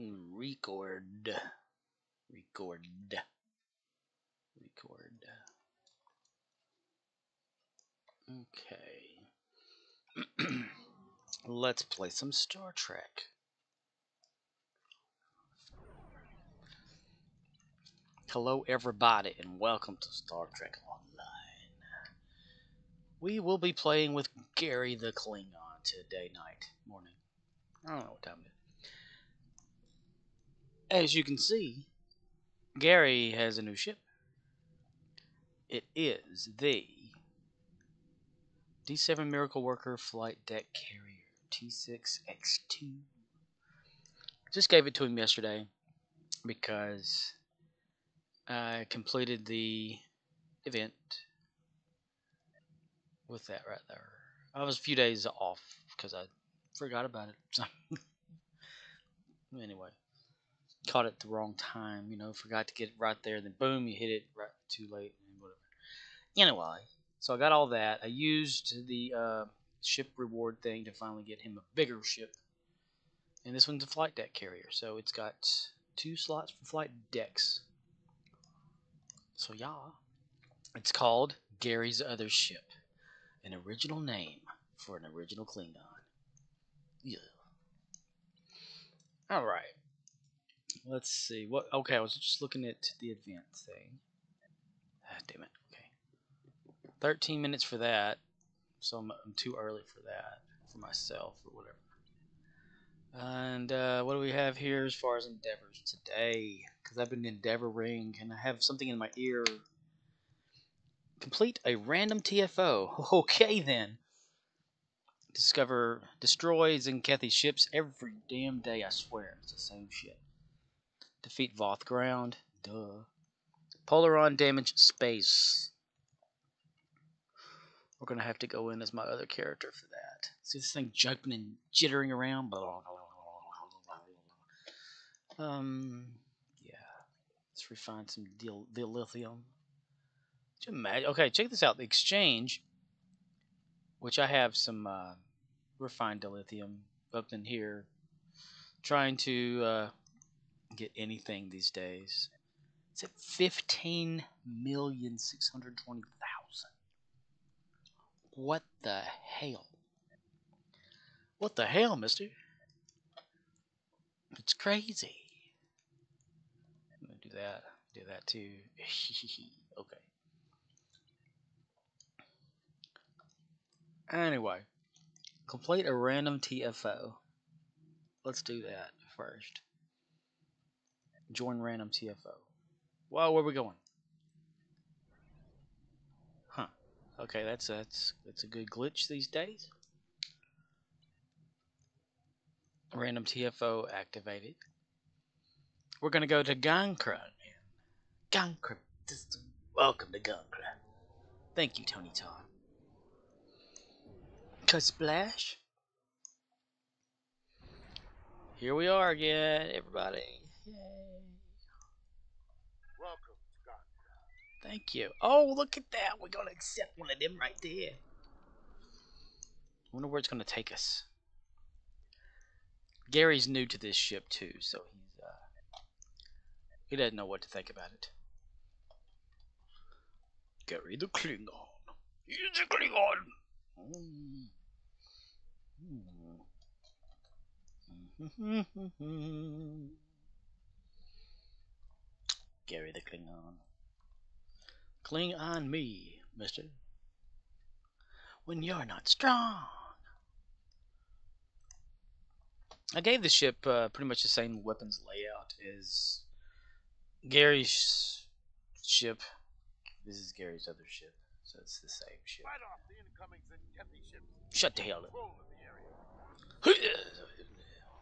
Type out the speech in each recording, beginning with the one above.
Record. Okay. Let's play some Star Trek. Hello, everybody, and welcome to Star Trek Online. We will be playing with Gary the Klingon today, morning. I don't know what time it is. As you can see, Gary has a new ship. It is the D7 Miracle Worker Flight Deck Carrier T6X2. Just gave it to him yesterday because I completed the event with that right there. I was a few days off because I forgot about it. So anyway, caught it the wrong time, forgot to get it right there. Then boom, you hit it right too late and whatever. Anyway, so I got all that. I used the ship reward thing to finally get him a bigger ship. And this one's a flight deck carrier, so it's got 2 slots for flight decks. So yeah, it's called Gary's Other Ship, an original name for an original Klingon. Yeah. All right. Let's see what. Okay, I was just looking at the event thing. Ah, damn it. Okay. 13 minutes for that, so I'm too early for that for myself or whatever. And what do we have here as far as endeavors today? Because I've been endeavoring, and I have something in my ear. Complete a random TFO. Okay, then. Destroy Zenkethi's ships every damn day, I swear. It's the same shit. Defeat Voth ground. Duh. Polaron damage space. We're going to have to go in as my other character for that. See this thing jumping and jittering around? Yeah. Let's refine some dilithium. Okay, check this out. The exchange, which I have some refined dilithium up in here, trying to get anything these days. It's at 15,620,000. What the hell? What the hell, mister? It's crazy. I'm gonna do that. Do that too. Okay. Anyway, complete a random TFO. Let's do that first. Join random TFO. Well, where are we going? Huh. Okay, that's a good glitch these days. Random TFO activated. We're gonna go to Gankra. Gankra. Welcome to Gankra. Thank you, Tony Todd. Splash. Here we are again, everybody. Yay. Welcome to Gankra. Thank you. Oh, look at that. We're gonna accept one of them right there. I wonder where it's gonna take us. Gary's new to this ship too, so he doesn't know what to think about it. Gary the Klingon. He's a Klingon. Gary the Klingon. Cling on me, mister. When you're not strong. I gave the ship pretty much the same weapons layout as Gary's ship. This is Gary's other ship, so it's the same ship. Fight off the incoming Zenkethy ships. Shut the hell up.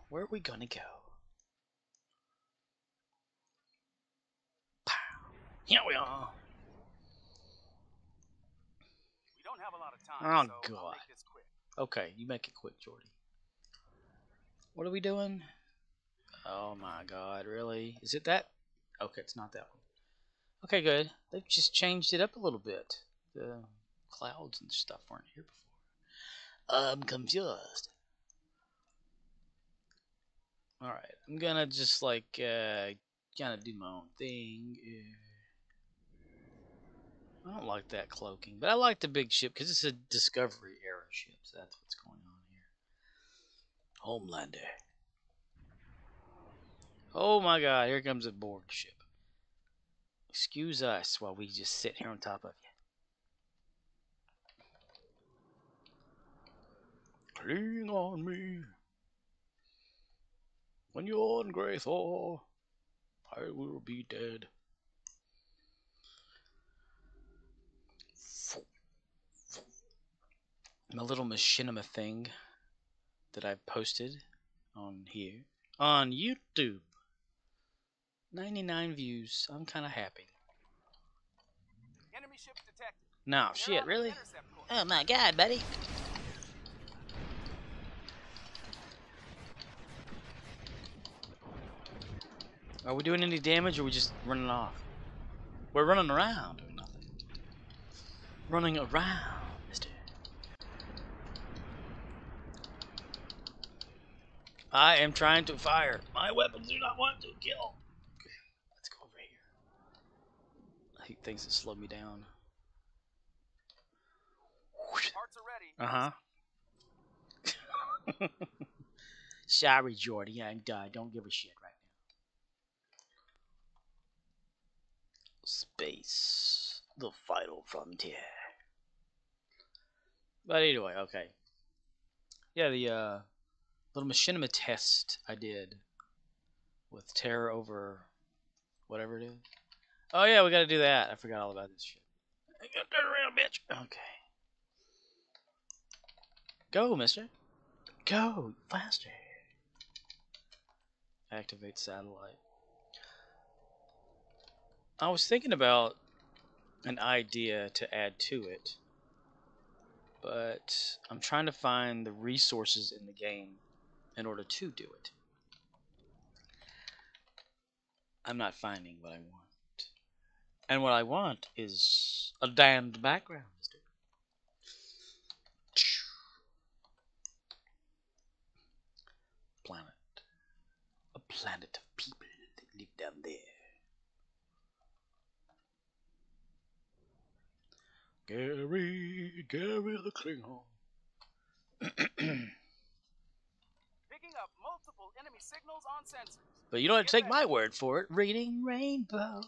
Where are we gonna go? Pow. Here we are. We don't have a lot of time, oh, so God. I'll make this quick. Okay, you make it quick, Jordy. What are we doing? Oh my God, really? Is it that? Okay, it's not that one. Okay, good. They've just changed it up a little bit. The clouds and stuff weren't here before. I'm confused. Alright, I'm gonna just like kind of do my own thing. I don't like that cloaking, but I like the big ship because it's a Discovery era ship, so that's what's going on here. Homelander. Oh my god, here comes a Borg ship. Excuse us while we just sit here on top of you. Cling on me. When you're ungrateful, I will be dead. My little machinima thing that I've posted on here on YouTube. 99 views. I'm kind of happy. Enemy ships detected. No, They're shit, on an really? intercept course. Oh my god, buddy. Are we doing any damage or are we just running off? We're running around doing nothing. Running around, mister. I am trying to fire. My weapons do not want to kill. Okay, let's go over here. I hate things that slow me down. Parts are ready. Sorry, Jordy. I don't give a shit right now. Space. The final frontier. But anyway, okay. Yeah, the little machinima test I did with terror over whatever it is. Oh yeah, we gotta do that. I forgot all about this shit. I gotta turn around, bitch. Okay. Go, mister. Go faster. Activate satellite. I was thinking about an idea to add to it, but I'm trying to find the resources in the game in order to do it. I'm not finding what I want. And what I want is a damned background, mister. Planet. A planet of people that live down there. Gary the Klingon. Picking up multiple enemy signals on sensors. But you don't have to take my word for it. Reading Rainbow.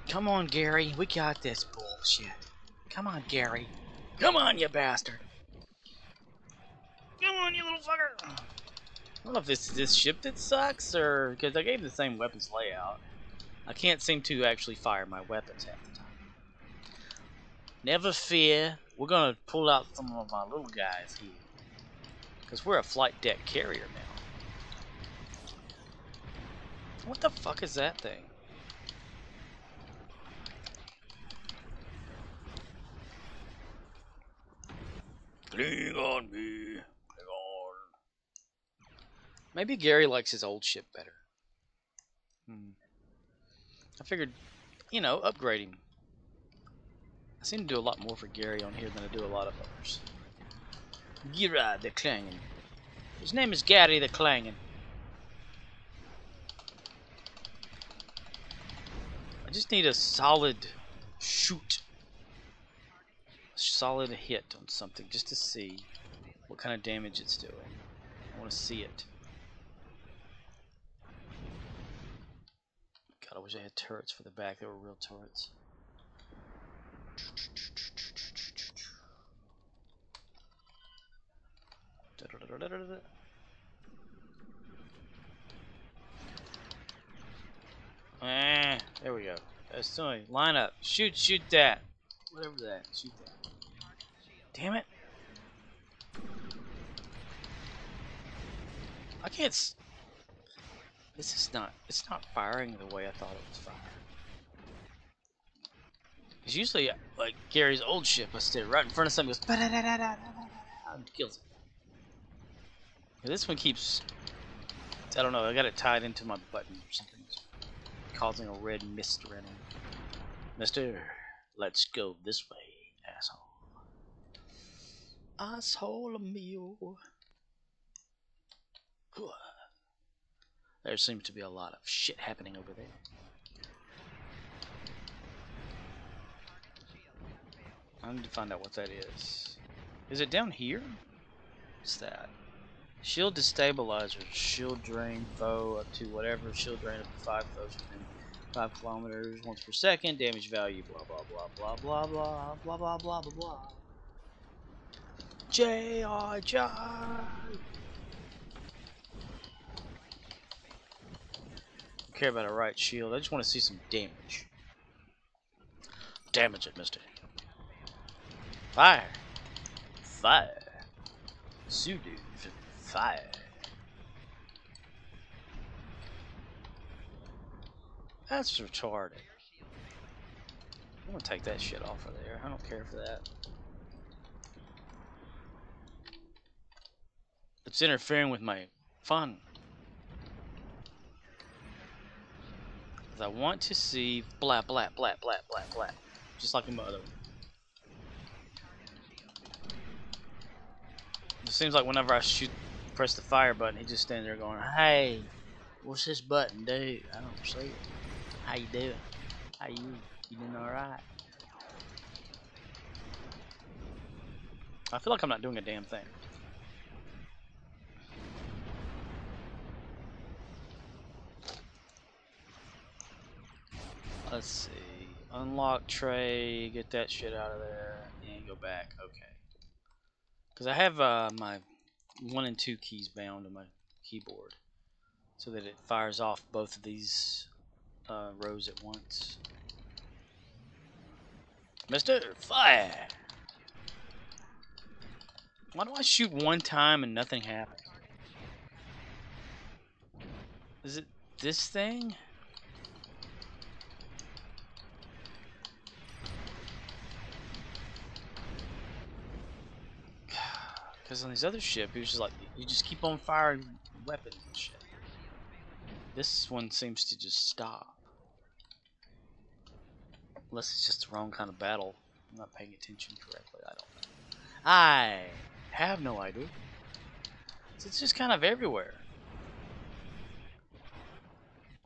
Come on, Gary. We got this bullshit. Come on, Gary. Come on, you bastard. Come on, you little fucker. I don't know if this ship that sucks or because I gave the same weapons layout. I can't seem to actually fire my weapons half the time. Never fear. We're gonna pull out some of our little guys here. Because we're a flight deck carrier now. What the fuck is that thing? Cling on me. Cling on. Maybe Gary likes his old ship better. I figured, upgrade him. I seem to do a lot more for Gary on here than I do a lot of others. Gary the Klingon. His name is Gary the Klingon. I just need a solid shoot. A solid hit on something just to see what kind of damage it's doing. I want to see it. God, I wish I had turrets for the back. They were real turrets. There we go. That's doing. Line up. Shoot that. Whatever that. Shoot that. Damn it. I can't. This is not. It's not firing the way I thought it was firing. Because usually, like Gary's old ship, I stay right in front of something, goes and kills it. And this one keeps. I don't know. I got it tied into my button or something, causing a red mist running. Mister, let's go this way, asshole. Asshole meal. There seems to be a lot of shit happening over there. I need to find out what that is. Is it down here? What's that? Shield destabilizer. Shield drain foe up to whatever. Shield drain up to 5 foes within 5 kilometers once per second. Damage value. Blah blah blah blah blah blah blah blah blah blah blah. J.I.J. Don't care about a right shield. I just want to see some damage. Damage it, mister. Fire. Fire. Sudu. Fire. That's retarded. I'm gonna take that shit off of there. I don't care for that. It's interfering with my fun. Because I want to see blah blah blah blah blah blah. Just like in my other one. It seems like whenever I press the fire button, he just stands there going, "Hey, what's this button do? I don't see it. How you doing? How you? You doing alright?" I feel like I'm not doing a damn thing. Let's see. Unlock tray, get that shit out of there, and go back. Okay. Because I have my 1 and 2 keys bound on my keyboard so that it fires off both of these rows at once. Mister, fire! Why do I shoot one time and nothing happens? Is it this thing? Because on these other ships, it was just like, you just keep on firing weapons and shit. This one seems to just stop. Unless it's just the wrong kind of battle. I'm not paying attention correctly, I don't know. I have no idea. It's just kind of everywhere.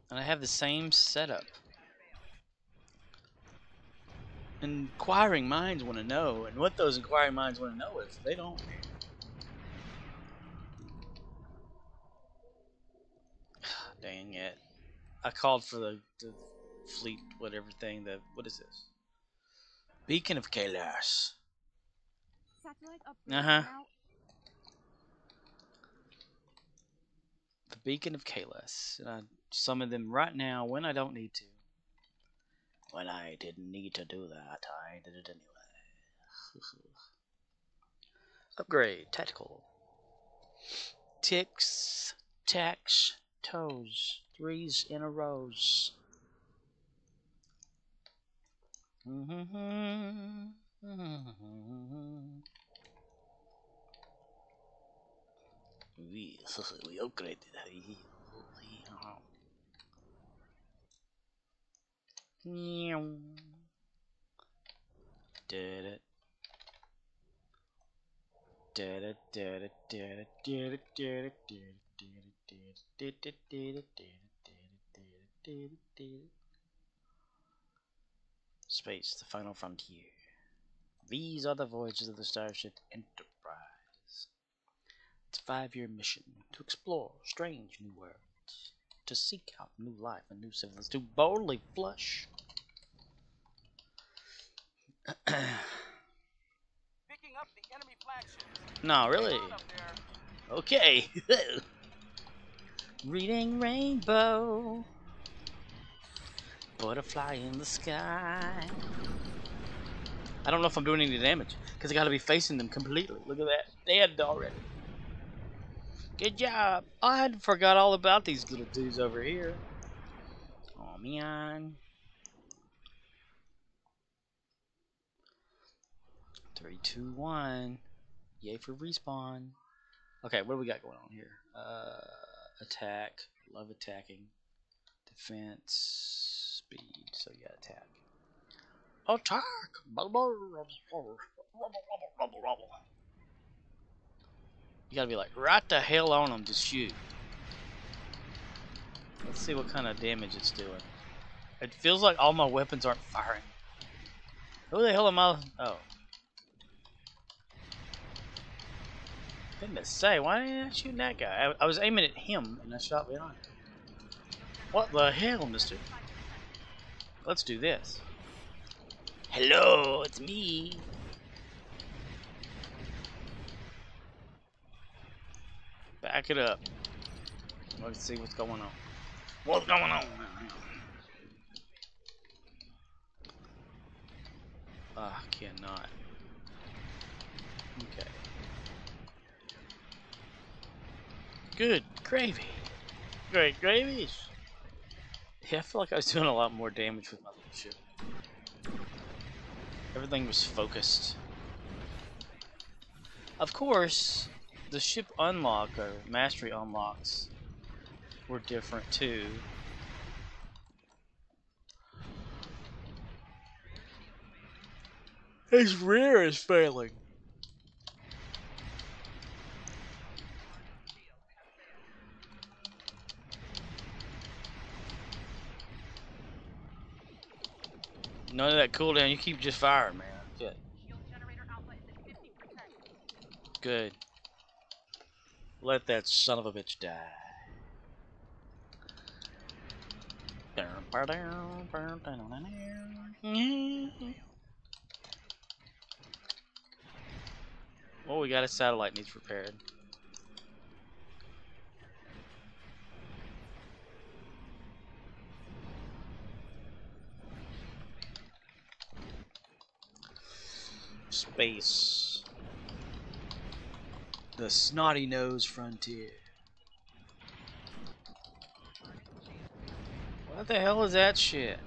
And I have the same setup. Inquiring minds want to know, and what those inquiring minds want to know is they don't. Dang it. I called for the fleet, whatever thing, what is this? Beacon of Kalas. Uh-huh. The Beacon of Kalas. And I summon them right now when I don't need to. When I didn't need to do that, I did it anyway. Upgrade. Tactical. Ticks, tacks, toes. 3s in a rows. We upgraded. Did it. Space, the final frontier. These are the voyages of the Starship Enterprise. It's a 5-year mission to explore strange new worlds, to seek out new life and new civilizations, to boldly flush. Picking up the enemy flagship. No, really? Okay. Reading rainbow. Butterfly in the sky. I don't know if I'm doing any damage because I gotta be facing them completely. Look at that. Dead already. Good job. I had forgot all about these little dudes over here. Oh man. 3, 2, 1. Yay for respawn. Okay, what do we got going on here? Attack. Love attacking. Defense. Speed. So yeah, attack. Attack! You gotta be like, right the hell on them to shoot. Let's see what kind of damage it's doing. It feels like all my weapons aren't firing. Who the hell am I? Oh. Goodness say, why didn't I shoot that guy? I was aiming at him and I shot behind him. What the hell, mister? Let's do this. Hello, it's me. Back it up. Let's see what's going on. What's going on? Ah, cannot. Okay. Good gravy. Great gravies. Yeah, I feel like I was doing a lot more damage with my little ship. Everything was focused. Of course, the ship unlock or mastery unlocks were different too. His rear is failing. None of that cooldown. You keep just firing, man. Good. Good. Let that son of a bitch die. Oh, we got a satellite needs repaired. Space. The snotty nose frontier. What the hell is that shit?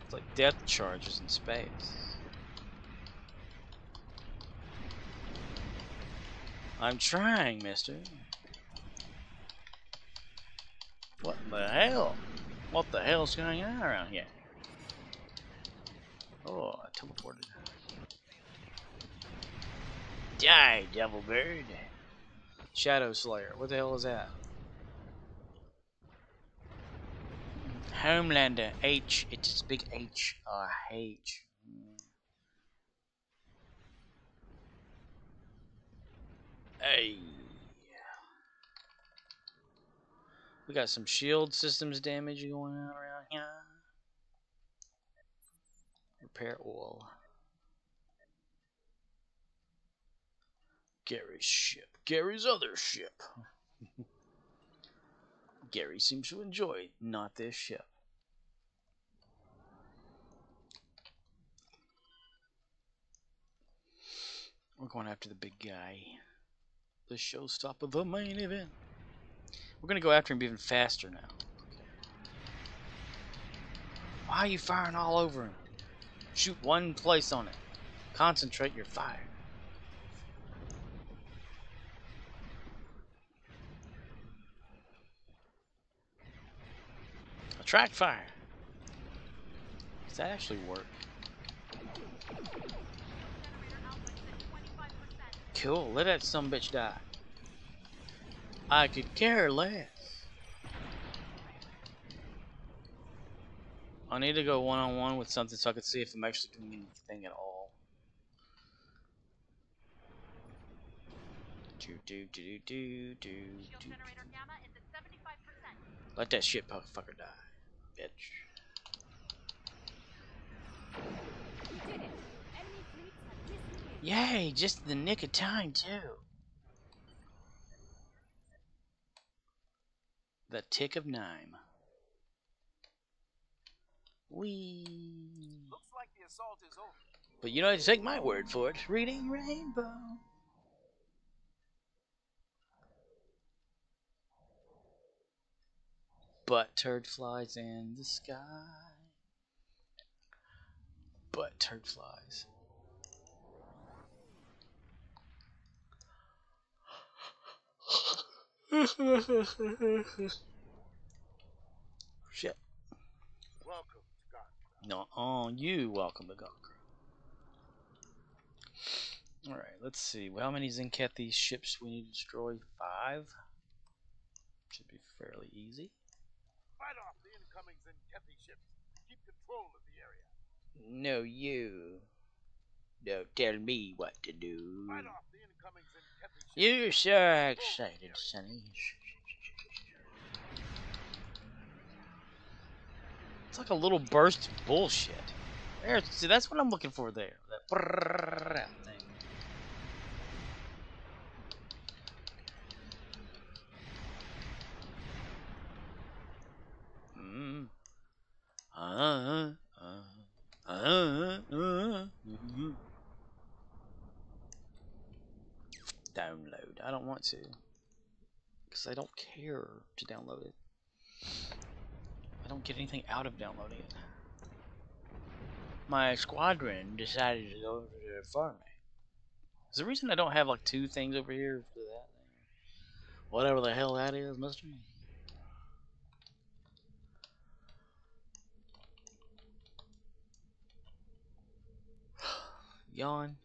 It's like depth charges in space. I'm trying, mister. What the hell? What the hell's going on around here? Oh, I teleported. Die, devil bird. Shadow Slayer. What the hell is that? Homelander. H. It's a big H. H. Hey. We got some shield systems damage going on around here. Repair oil. Gary's ship. Gary's other ship. Gary seems to enjoy not this ship. We're going after the big guy. The showstopper, the main event. We're going to go after him even faster now. Why are you firing all over him? Shoot one place on it. Concentrate your fire. Attract fire. Does that actually work? Cool, let that sumbitch die. I could care less. I need to go one-on-one with something so I can see if I'm actually doing anything at all. Let that shit fucker die, bitch. Yay, just the nick of time too. The tick of 9. Wee. Looks like the assault is over. But you don't have to take my word for it. Reading Rainbow. Butt turd flies in the sky. Butt turd flies. Shit. Welcome to God. No, you welcome to Gawker. Alright, let's see. Well, how many Zenkethi ships we need to destroy? 5? Should be fairly easy. Fight off the incoming Zenkethi ships. Keep control of the area. No, you. Don't tell me what to do. Fight off the incoming Zenkethi ships. You're so excited, Sonny. It's like a little burst of bullshit. There, see, that's what I'm looking for there. That thing. Mm. Download. I don't want to. Because I don't care to download it. I don't get anything out of downloading it. My squadron decided to go over there for me. Is the reason I don't have like 2 things over here for that thing? Whatever the hell that is, mister. Yawn.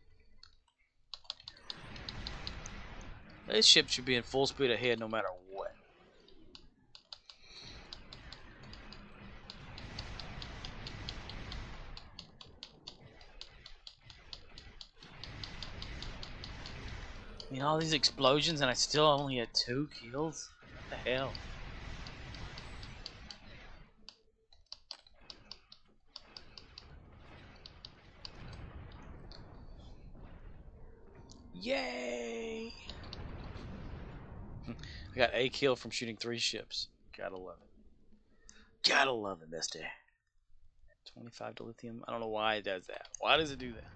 This ship should be in full speed ahead no matter what. I mean, all these explosions and I still only had 2 kills? What the hell? Yay! I got a kill from shooting 3 ships. Gotta love it. Gotta love it, mister. 25 to lithium. I don't know why it does that. Why does it do that?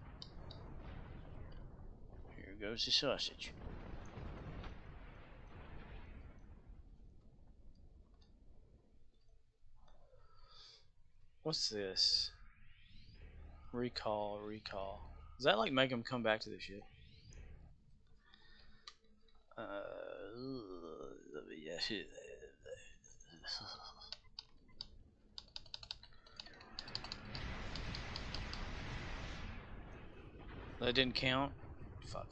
Here goes the sausage. What's this? Recall, recall. Does that like make them come back to the ship? Yeah, shit. That didn't count? Fuck.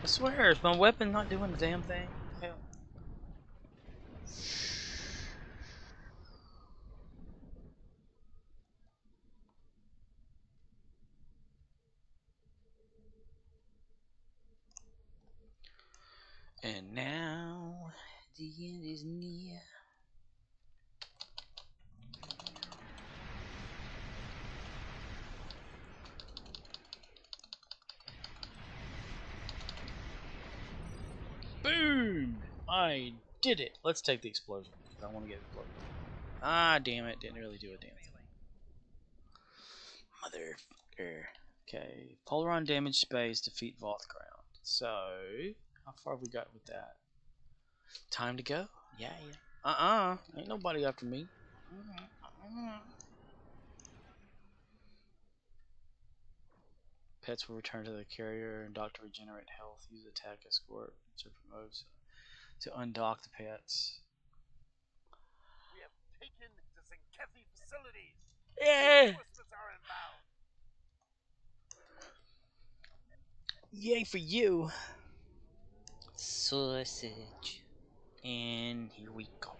I swear, is my weapon not doing the damn thing? Hell. And now the end is near. Boom! I did it. Let's take the explosion. I want to get exploded. Ah, damn it. Didn't really do a damn thing. Motherfucker. Okay. Polaron damage space, defeat Voth ground. So, how far have we got with that? Time to go? Yeah, yeah. Ain't nobody after me. Pets will return to the carrier and dock to regenerate health. Use attack escort serpent moves to undock the pets. We have taken the Zenkethi facilities. Yeah! Reinforcements are inbound. Yay for you! Sausage. And here we go.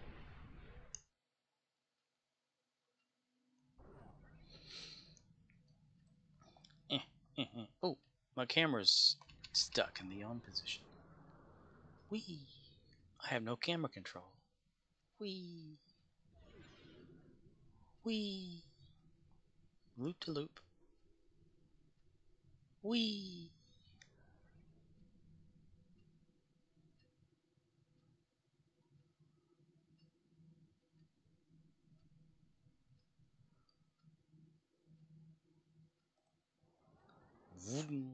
Oh, my camera's stuck in the on position. Wee. I have no camera control. Wee. Wee. Loop to loop. Wee. Vroom.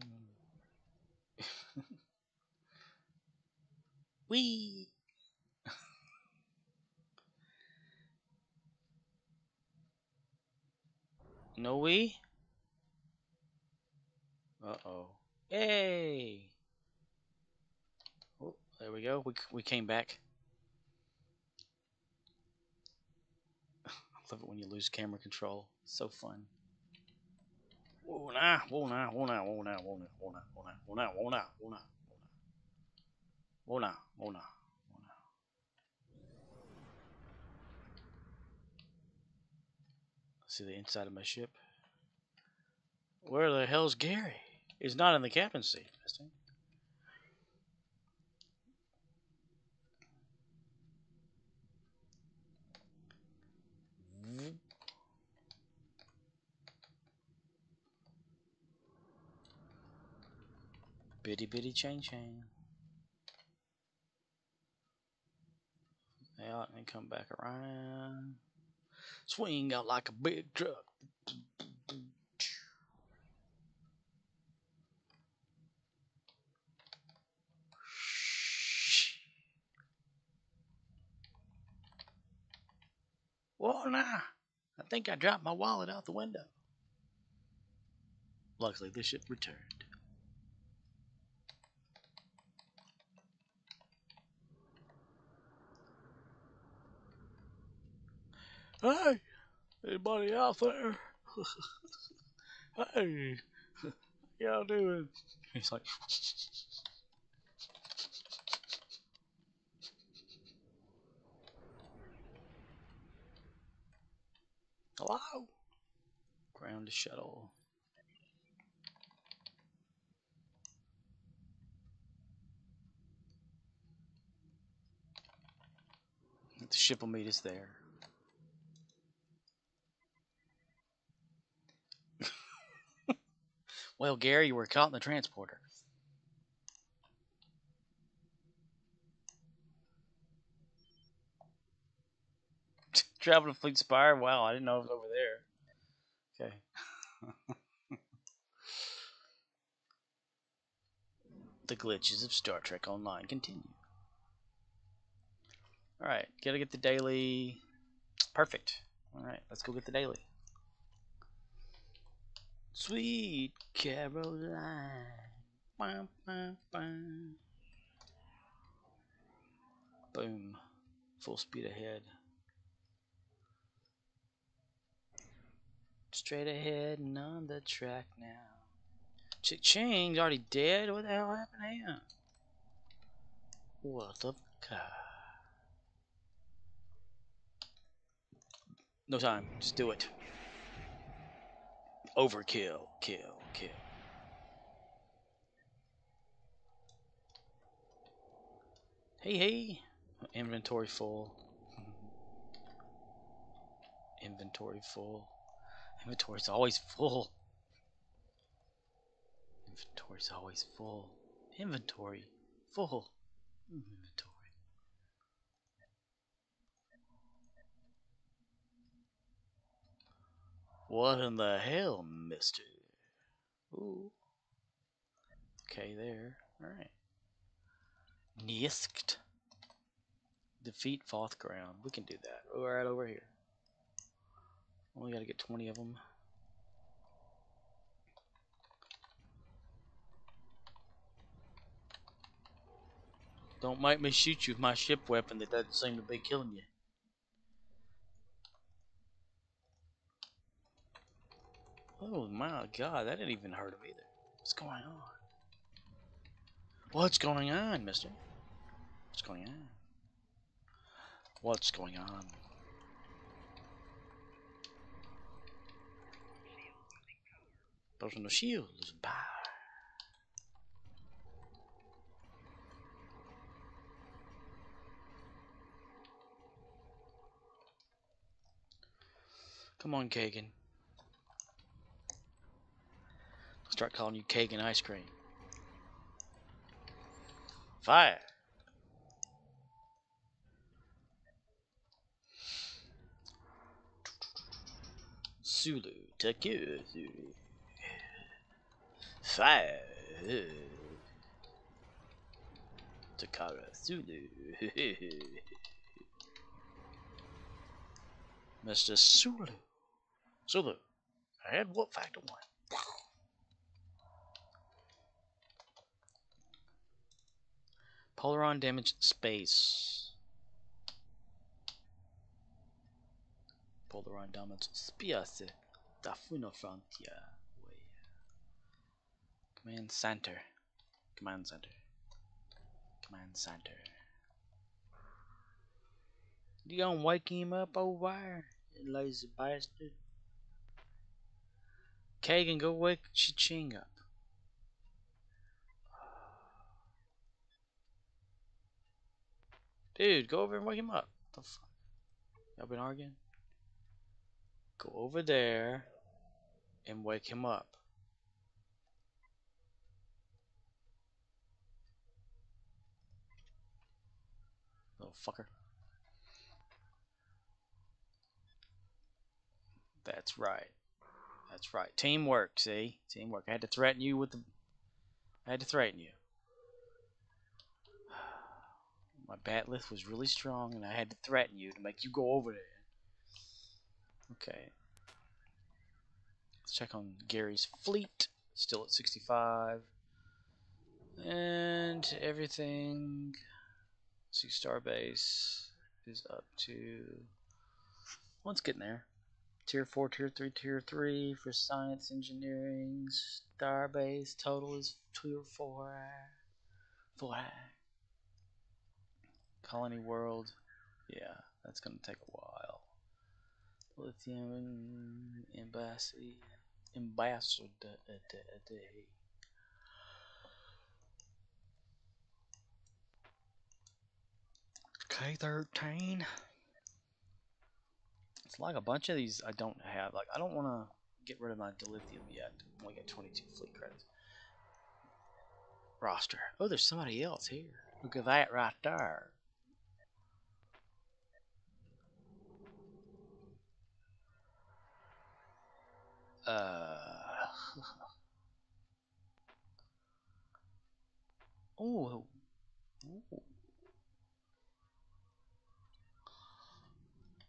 Wee. No wee? Uh-oh. Yay! Oh, there we go. We came back. Love it when you lose camera control. It's so fun. Whoa nah, whoa nah, whoa nah, whoa nah, whoa nah, whoa nah, whoa nah, whoa nah, whoa nah, whoa nah, whoa nah, whoa nah, whoa nah. See the inside of my ship. Where the hell's Gary? He's not in the captain's seat, mister. Bitty bitty chain chain. Out and come back around. Swing out like a big truck. Whoa, nah. I think I dropped my wallet out the window. Luckily, the ship returned. Hey, anybody out there? Hey, how y'all doing? He's like, hello? Ground shuttle. The ship will meet us there. Well, Gary, you were caught in the transporter. Travel to Fleet Spire? Wow, I didn't know it was over there. Okay. The glitches of Star Trek Online continue. Alright, gotta get the daily. Perfect. Alright, let's go get the daily. Sweet Caroline. Bum, bum, bum. Boom. Full speed ahead. Straight ahead and on the track now. Ching's already dead? What the hell happened to him? What the fuck? No time. Just do it. Overkill. Kill. Kill. Hey, hey. Inventory full. Inventory full. Inventory's always full. Inventory's always full. Inventory. Full. Inventory. What in the hell, mister? Ooh. Okay, there. Alright. Nisked. Defeat Fourth Ground. We can do that. Right over here. Only gotta get 20 of them. Don't make me shoot you with my ship weapon that doesn't seem to be killing you. Oh my god, that didn't even hurt him either. What's going on? What's going on, mister? What's going on? What's going on? Personal shield losing power. Come on, Kagan. I'll start calling you Kagan ice cream. Fire! Sulu, Taku, Sulu. Fire! Takara, Sulu. Mr. Sulu. Sulu. I had what factor 1? Polaron damage space. Polaroid damage. Spiace. Da fino frontier. Command center. Command center. Command center. You gonna wake him up over there, you lazy bastard? Kagan, go wake Chi-Ching up. Dude, go over and wake him up. What the fuck? Y'all been arguing? Go over there and wake him up. Little fucker. That's right. That's right. Teamwork, see? Teamwork. I had to threaten you with the... I had to threaten you. My bat lift was really strong, and I had to threaten you to make you go over there. Okay. Let's check on Gary's fleet. Still at 65. And everything... See, Starbase is up to... Well, it's getting there. Tier 4, Tier 3, Tier 3 for Science Engineering. Starbase total is Tier 4. 4. Colony World. Yeah, that's going to take a while. Lithium Embassy. Ambassador. K13. It's like a bunch of these I don't have. Like, I don't want to get rid of my dilithium yet. I only got 22 fleet credits. Roster. Oh, there's somebody else here. Look at that right there. Oh. Ooh.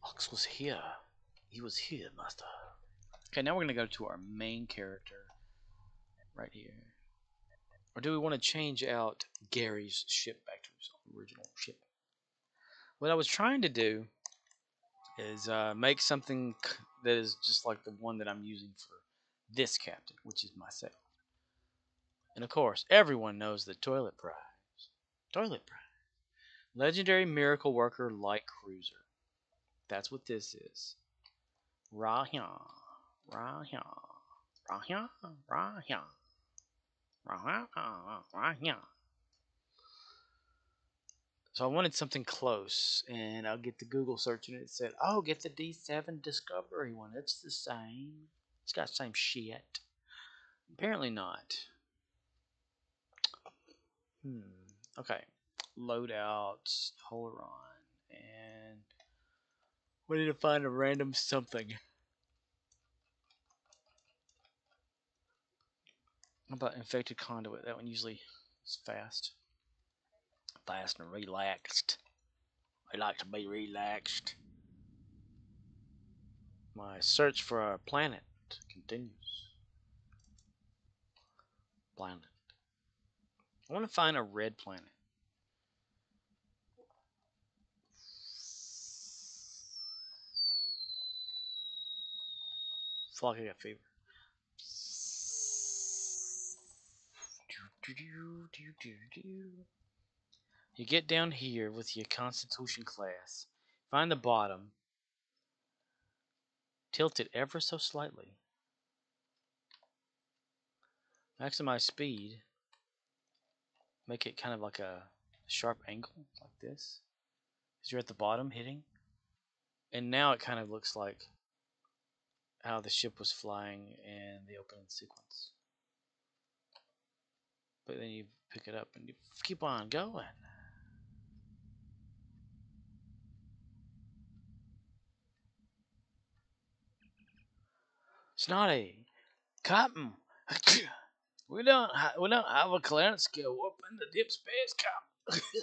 Ox was here. He was here, master. Okay, now we're going to go to our main character. Right here. Or do we want to change out Gary's ship back to his original ship? What I was trying to do is make something that is just like the one that I'm using for this captain, which is myself. And of course, everyone knows the toilet prize. Toilet prize. Legendary Miracle Worker Light Cruiser. That's what this is. Rahya. Rahya. Rahya. Rahya. Rahya. So I wanted something close, and I'll get the Google search, and it said, "Oh, get the D7 Discovery one. It's the same. It's got the same shit." Apparently not. Okay. Loadouts, Polaron, and we need to find a random something. How about Infected Conduit? That one usually is fast. Fast and relaxed. I like to be relaxed. My search for a planet continues. Planet. I want to find a red planet. It's like I got fever. You get down here with your Constitution class. Find the bottom. Tilt it ever so slightly. Maximize speed. Make it kind of like a sharp angle, like this. Because you're at the bottom hitting. And now it kind of looks like how the ship was flying in the opening sequence. But then you pick it up and you keep on going. Snotty, Captain, we don't have a clearance skill up in the deep space, Captain.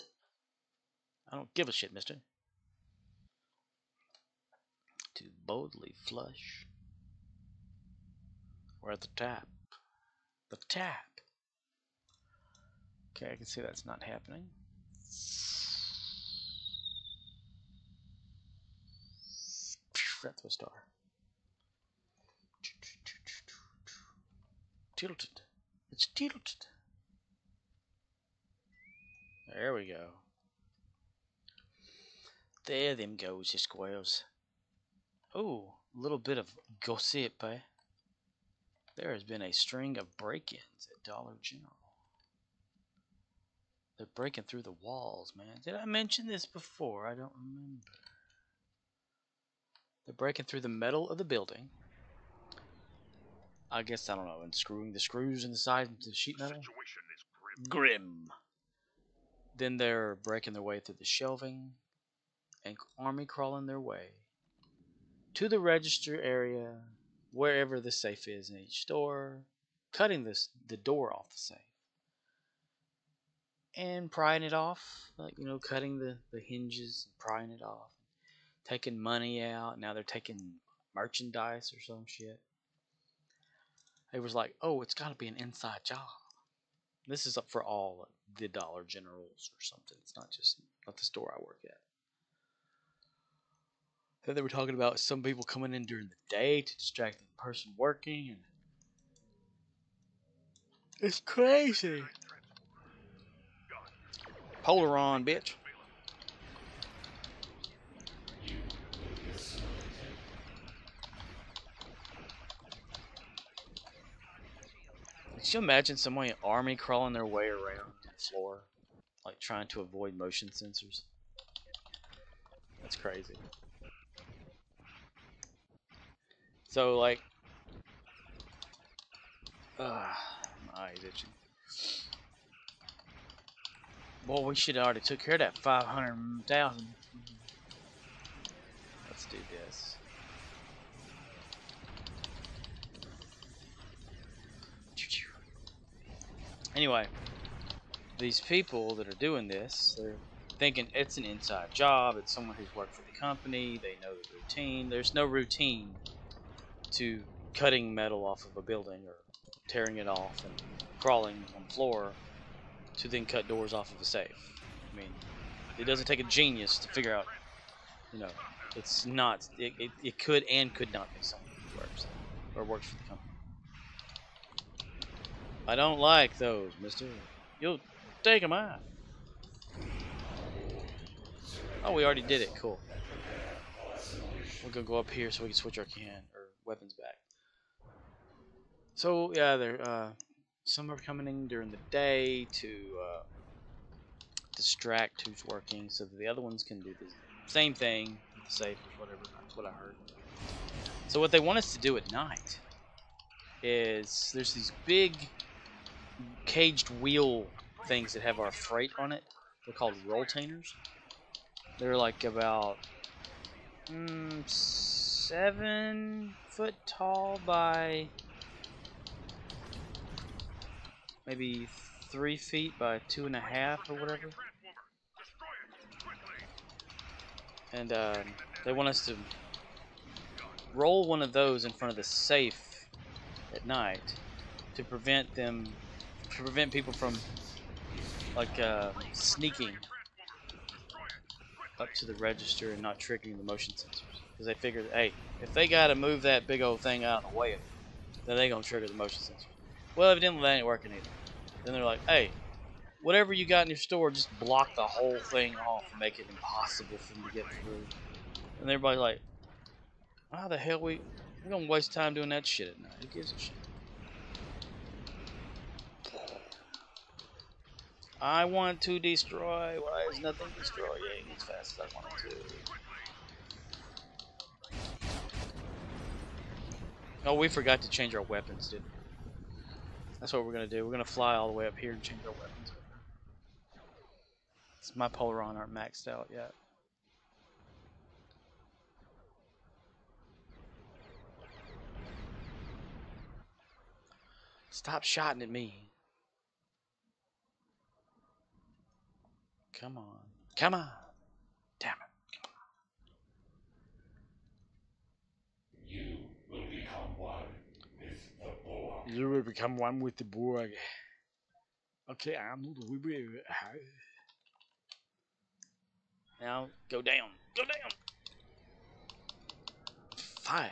I don't give a shit, mister. To boldly flush. We're at the tap. The tap. Okay, I can see that's not happening. Forgot the star. Tilted. It's tilted. There we go. There them goes the squares. Oh, a little bit of gossip, eh? There has been a string of break-ins at Dollar General. They're breaking through the walls, man. Did I mention this before? I don't remember. They're breaking through the metal of the building. I guess, I don't know, and screwing the screws in the side into the sheet metal. Situation is Grim. Then they're breaking their way through the shelving and army crawling their way to the register area, wherever the safe is in each store, cutting the door off the safe and prying it off, like, you know, cutting the hinges and prying it off, taking money out. Now they're taking merchandise or some shit. It was like, oh, it's got to be an inside job. This is up for all the Dollar Generals or something. It's not just not the store I work at. Then they were talking about some people coming in during the day to distract the person working, and it's crazy. Polar on, bitch. Could you imagine someone in army crawling their way around the floor, like trying to avoid motion sensors? That's crazy. So, like, my eye's itching. Boy, we should have already took care of that 500,000. Let's do this. Anyway, these people that are doing this, they're thinking it's an inside job. It's someone who's worked for the company. They know the routine. There's no routine to cutting metal off of a building or tearing it off and crawling on the floor to then cut doors off of a safe. I mean, it doesn't take a genius to figure out, you know, it's not, it could and could not be someone who works or works for the company. I don't like those, mister. You'll take them out. Oh, we already did it. Cool. We're gonna go up here so we can switch our weapons back. So yeah, they're some are coming in during the day to distract who's working, so that the other ones can do the same thing, safe or whatever. That's what I heard. So what they want us to do at night is there's these big caged wheel things that have our freight on it. They're called rolltainers. They're like about 7 foot tall by maybe 3 feet by 2.5 or whatever. And they want us to roll one of those in front of the safe at night to prevent people from like sneaking up to the register and not triggering the motion sensors, because they figure that, hey, if they gotta move that big old thing out of the way, then they gonna trigger the motion sensors. Well, evidently that ain't working either. Then they're like, hey, whatever you got in your store, just block the whole thing off and make it impossible for them to get through. And everybody's like, how the hell we're gonna waste time doing that shit at night? Who gives a shit? I want to destroy what is nothing destroying as fast as I want to. Oh, we forgot to change our weapons, didn't we? That's what we're gonna do. We're gonna fly all the way up here and change our weapons. My Polaron aren't maxed out yet. Stop shotting at me. Come on. Come on. Damn it. Come on. You will become one with the Borg. You will become one with the Borg. Okay, we will. Now, go down. Go down. Fire.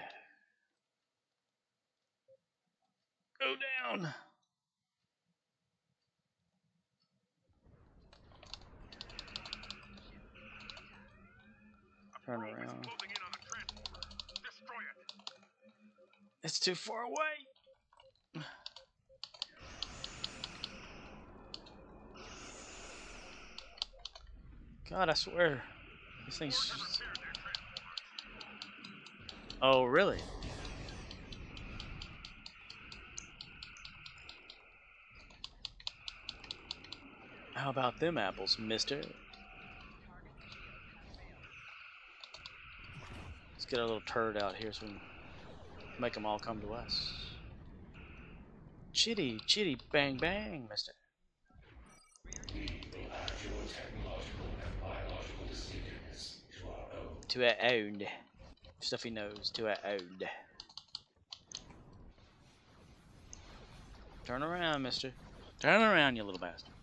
Go down. Turn around. It's too far away. God, I swear. This thing's... Oh, really? How about them apples, mister? Let's get a little turd out here so we can make them all come to us. Chitty, chitty, bang, bang, mister. We will add your technological and biological distinctiveness to our own. To our own. Stuffy nose, to our own. Turn around, mister. Turn around, you little bastard.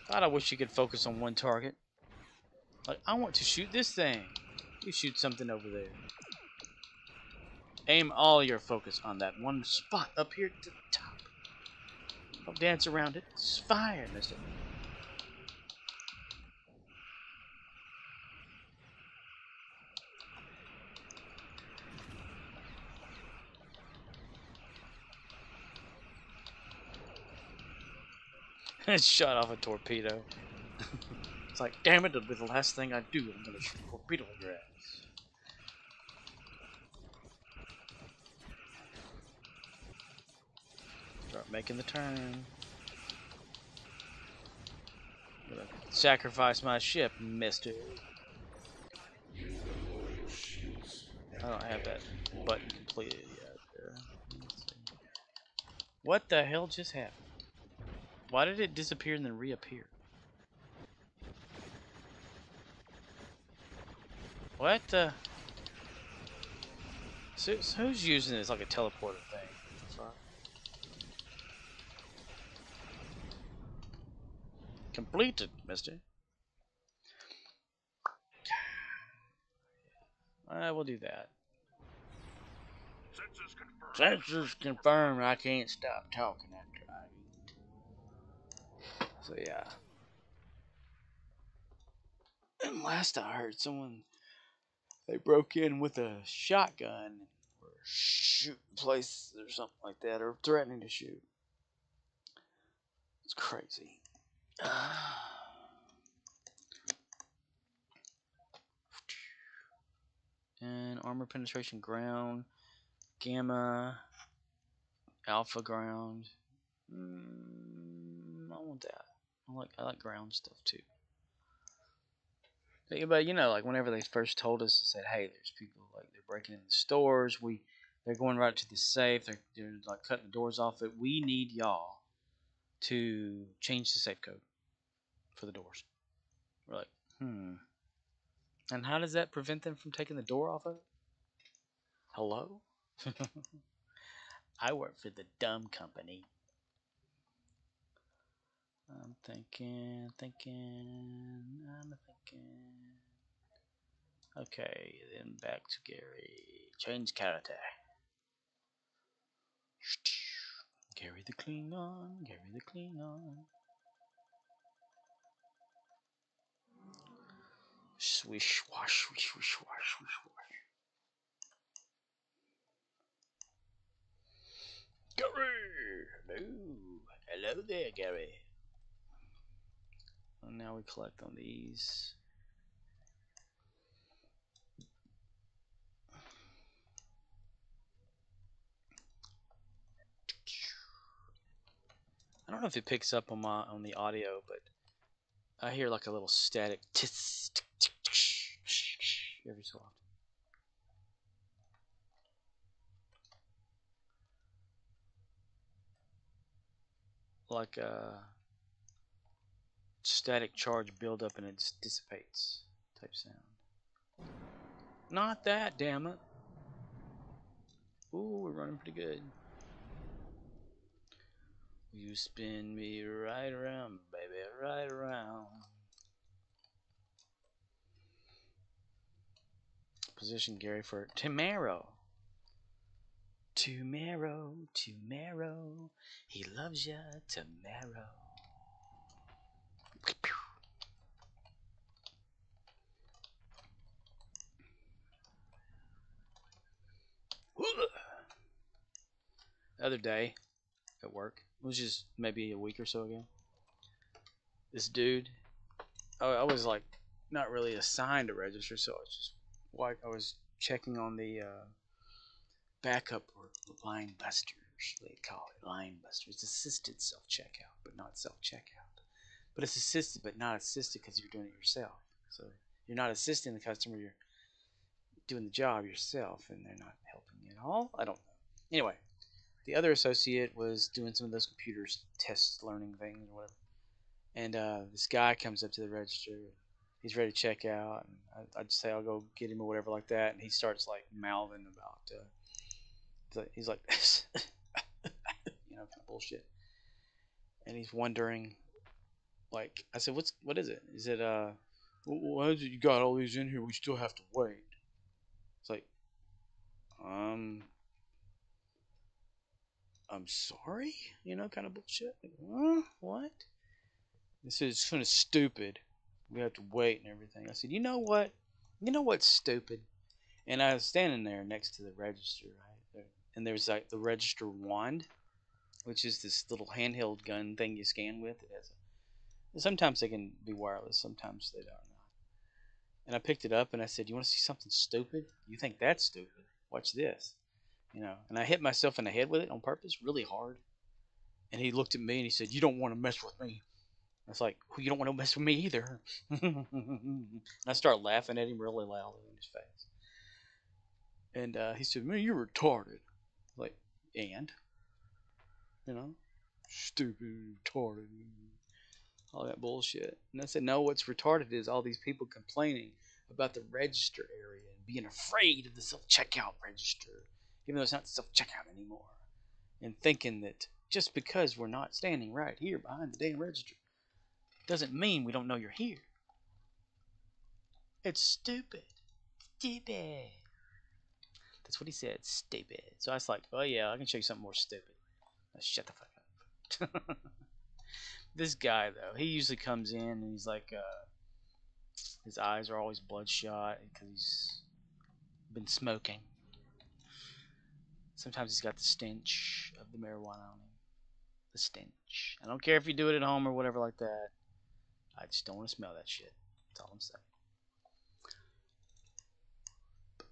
God, I wish you could focus on one target. Like, I want to shoot this thing. You shoot something over there. Aim all your focus on that one spot up here to the top. Don't dance around it. It's fire, mister. It shot off a torpedo. It's like, damn it, it'll be the last thing I do. I'm gonna shoot a torpedo in your ass. Start making the turn. I'm gonna sacrifice my ship, mister. I don't have that button completed yet. Let's see. What the hell just happened? Why did it disappear and then reappear? What the? So who's using this like a teleporter thing? Sorry. Completed, mister. We'll do that. Sensors confirmed. I can't stop talking after I eat. So yeah. And last I heard, they broke in with a shotgun or shooting places or something like that, or threatening to shoot. It's crazy. And armor penetration, ground, gamma, alpha ground. I want that. I like ground stuff too. But you know, like whenever they first told us, they said, "Hey, there's people like they're breaking in the stores. They're going right to the safe. They're like cutting the doors off. But we need y'all to change the safe code for the doors." We're like, And how does that prevent them from taking the door off of it? Hello? I work for the dumb company. I'm thinking. Okay, then back to Gary. Change character. Gary the Klingon. Swish, wash, swish, swish, wash, swish, wash. Gary! Hello there, Gary. And now we collect on these. I don't know if it picks up on the audio, but I hear like a little static every so often. Like a static charge buildup and it just dissipates type sound. Not that, damn it. Ooh, we're running pretty good. You spin me right around, baby, right around. Position Gary for tomorrow. Tomorrow, tomorrow, he loves ya tomorrow. The other day at work, it was just maybe a week or so ago, this dude, I was like not really assigned to register, so I was just like I was checking on the backup or line busters, they call it line busters. It's assisted self checkout, but not self checkout. But it's assisted, but not assisted because you're doing it yourself. So you're not assisting the customer, you're doing the job yourself, and they're not helping you at all. I don't know. Anyway, the other associate was doing some of those computers test learning things or whatever. And this guy comes up to the register. He's ready to check out. And I'd say I'll go get him or whatever like that. And he starts like mouthing about. He's like, kind of bullshit. And he's wondering, like, I said, what is it? Is it why is it you got all these in here? We still have to wait. It's like, um, I'm sorry, kind of bullshit. Like, what? This is kind of stupid. We have to wait and everything. I said, you know what? You know what's stupid? And I was standing there next to the register, right? And there's like the register wand, which is this little handheld gun thing you scan with. It has sometimes they can be wireless, sometimes they are not. And I picked it up and I said, you want to see something stupid? You think that's stupid? Watch this. And I hit myself in the head with it on purpose, really hard. And he looked at me and he said, you don't want to mess with me. I was like, well, you don't want to mess with me either. And I started laughing at him really loud in his face. And he said, man, you're retarded. Like, and? You know? Stupid, retarded. All that bullshit. And I said, no, what's retarded is all these people complaining about the register area and being afraid of the self-checkout register, even though it's not self-checkout anymore. And thinking that just because we're not standing right here behind the damn register doesn't mean we don't know you're here. It's stupid. Stupid. That's what he said. Stupid. So I was like, oh yeah, I can show you something more stupid. Now shut the fuck up. This guy though, he usually comes in and he's like, his eyes are always bloodshot because he's been smoking. Sometimes he's got the stench of the marijuana on him. The stench. I don't care if you do it at home or whatever like that. I just don't want to smell that shit. That's all I'm saying.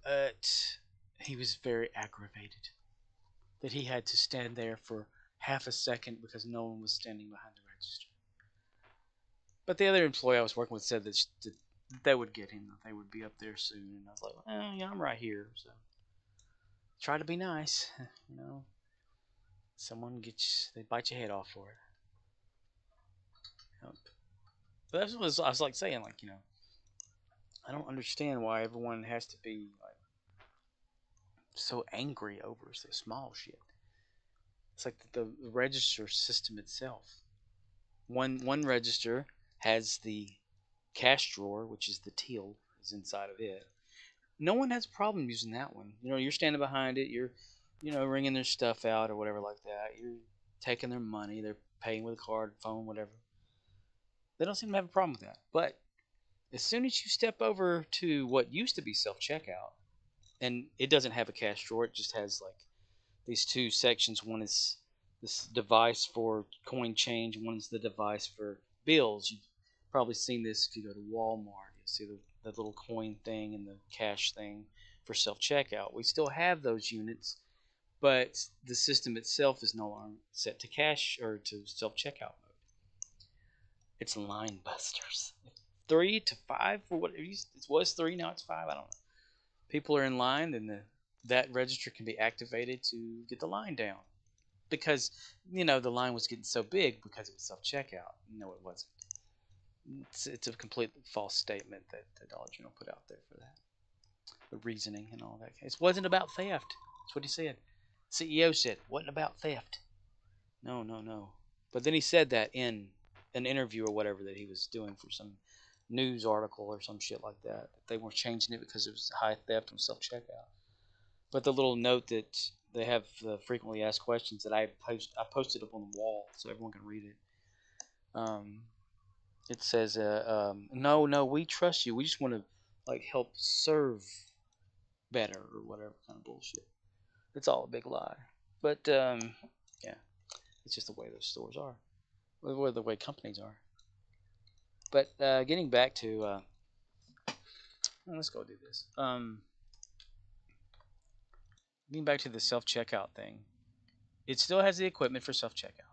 But he was very aggravated that he had to stand there for half a second because no one was standing behind the register. But the other employee I was working with said that they would get him. They would be up there soon. And I was like, yeah, I'm right here. So try to be nice. Someone they bite your head off for it. Yep. But that's what I was like saying, like, I don't understand why everyone has to be like so angry over so small shit. It's like the register system itself. One register has the cash drawer, which is the till, is inside of it. No one has a problem using that one. You're standing behind it. You're, ringing their stuff out or whatever like that. You're taking their money. They're paying with a card, phone, whatever. They don't seem to have a problem with that. But as soon as you step over to what used to be self checkout, and it doesn't have a cash drawer, it just has like these two sections. One is this device for coin change, one is the device for bills. You've probably seen this if you go to Walmart. You see the little coin thing and the cash thing for self checkout. We still have those units, but the system itself is no longer set to cash or to self checkout mode. It's line busters. 3 to 5 for what it was 3, now it's 5. I don't know. People are in line, then that register can be activated to get the line down because the line was getting so big because it was self checkout. No, it wasn't. It's a complete false statement that the Dollar General put out there for that. The reasoning and all that. It wasn't about theft. That's what he said. CEO said, wasn't about theft. No, no, no. But then he said that in an interview or whatever that he was doing for some news article or some shit like that. They were changing it because it was high theft and self checkout. But the little note that they have frequently asked questions that I posted up on the wall so everyone can read it. It says, no, we trust you. We just want to like help serve better or whatever kind of bullshit. It's all a big lie. But yeah, it's just the way those stores are, or the way companies are. But getting back to, let's go do this. Getting back to the self checkout thing, it still has the equipment for self checkout.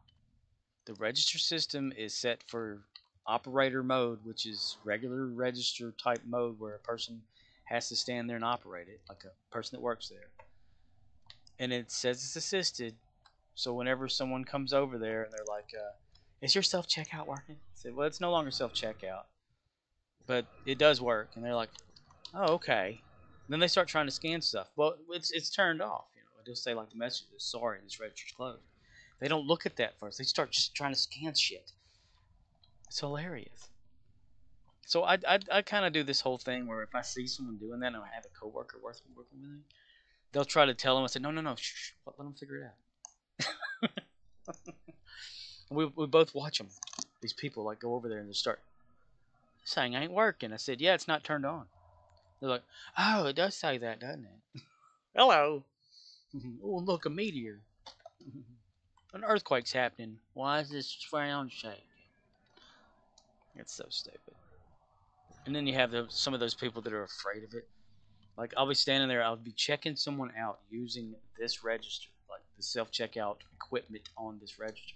The register system is set for operator mode, which is regular register type mode where a person has to stand there and operate it, like a person that works there. And it says it's assisted, so whenever someone comes over there and they're like, "Is your self checkout working?" I said, "Well, it's no longer self checkout, but it does work." And they're like, "Oh, okay." And then they start trying to scan stuff. Well, it's turned off. You know, it'll say like the message is sorry, this register's closed. They don't look at that first. They start just trying to scan shit. It's hilarious. So I kind of do this whole thing where if I see someone doing that and I have a coworker working with me, they'll try to tell them. I said, no, shh, let them figure it out. We both watch them. These people like go over there and they start saying ain't working. I said, yeah, it's not turned on. They're like, oh, it does say that, doesn't it? Hello. Oh, look, a meteor. An earthquake's happening. Why is this ground shaking? It's so stupid. And then you have some of those people that are afraid of it. Like I'll be standing there, I'll be checking someone out using this register, like the self checkout equipment on this register.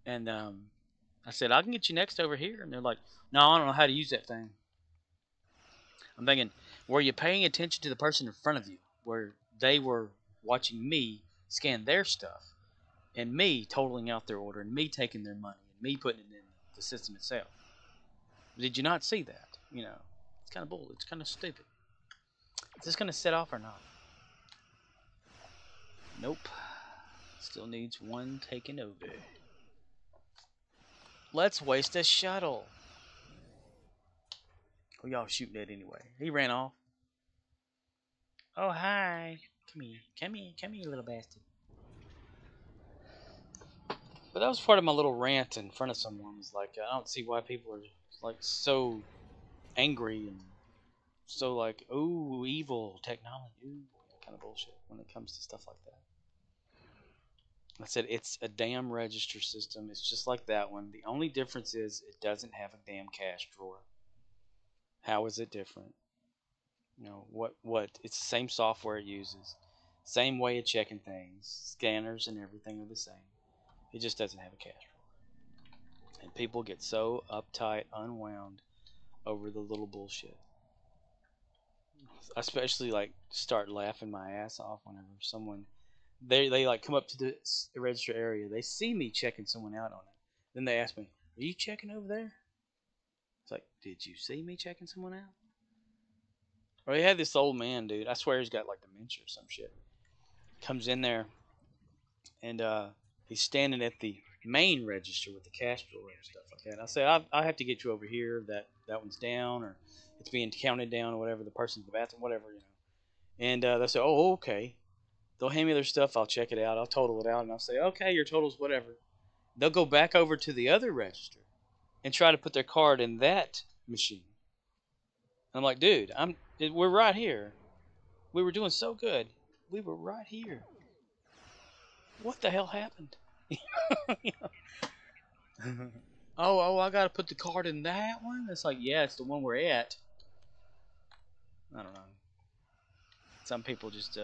And I said, I can get you next over here. And they're like, no, I don't know how to use that thing. I'm thinking, were you paying attention to the person in front of you, where they were watching me scan their stuff, and me totaling out their order, and me taking their money, and me putting it in the system itself? Did you not see that? You know, it's kind of bull. It's kind of stupid. Is this going to set off or not? Nope. Still needs one taken over. Let's waste a shuttle. Who y'all shooting at anyway? He ran off. Oh, hi. Come here, little bastard. But that was part of my little rant in front of someone. Was like, I don't see why people are like so angry and so like, ooh, evil technology, ooh, kind of bullshit when it comes to stuff like that. I said it's a damn register system. It's just like that one. The only difference is it doesn't have a damn cash drawer. How is it different? You know what? It's the same software it uses, same way of checking things. Scanners and everything are the same. It just doesn't have a cash drawer. And people get so uptight, unwound over the little bullshit. I especially like start laughing my ass off whenever someone they like come up to the register area. They see me checking someone out on it. Then they ask me, "Are you checking over there?" It's like, "Did you see me checking someone out?" Or he had this old man, dude. I swear he's got like dementia or some shit. Comes in there and he's standing at the main register with the cash drawer and stuff like that. And I say, I have to get you over here. That one's down, or it's being counted down, or whatever. The person's in the bathroom, whatever, you know. And they say, oh, okay. They'll hand me their stuff. I'll check it out. I'll total it out, and I'll say, okay, your total's whatever. They'll go back over to the other register and try to put their card in that machine. And I'm like, dude, we're right here. We were doing so good. We were right here. What the hell happened? Oh, I gotta put the card in that one? It's like, yeah, it's the one we're at. I don't know. Some people just,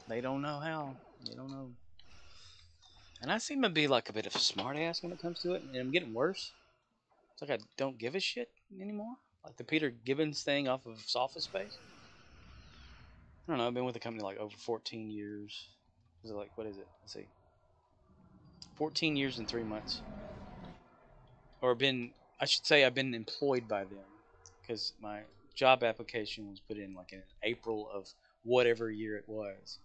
they don't know how. They don't know. And I seem to be like a bit of a smartass when it comes to it, and I'm getting worse. It's like I don't give a shit anymore. Like the Peter Gibbons thing off of Office Space. I don't know. I've been with the company like over 14 years. Is it like, what is it? Let's see. 14 years and 3 months. Or I should say I've been employed by them. Because my job application was put in like in April of whatever year it was.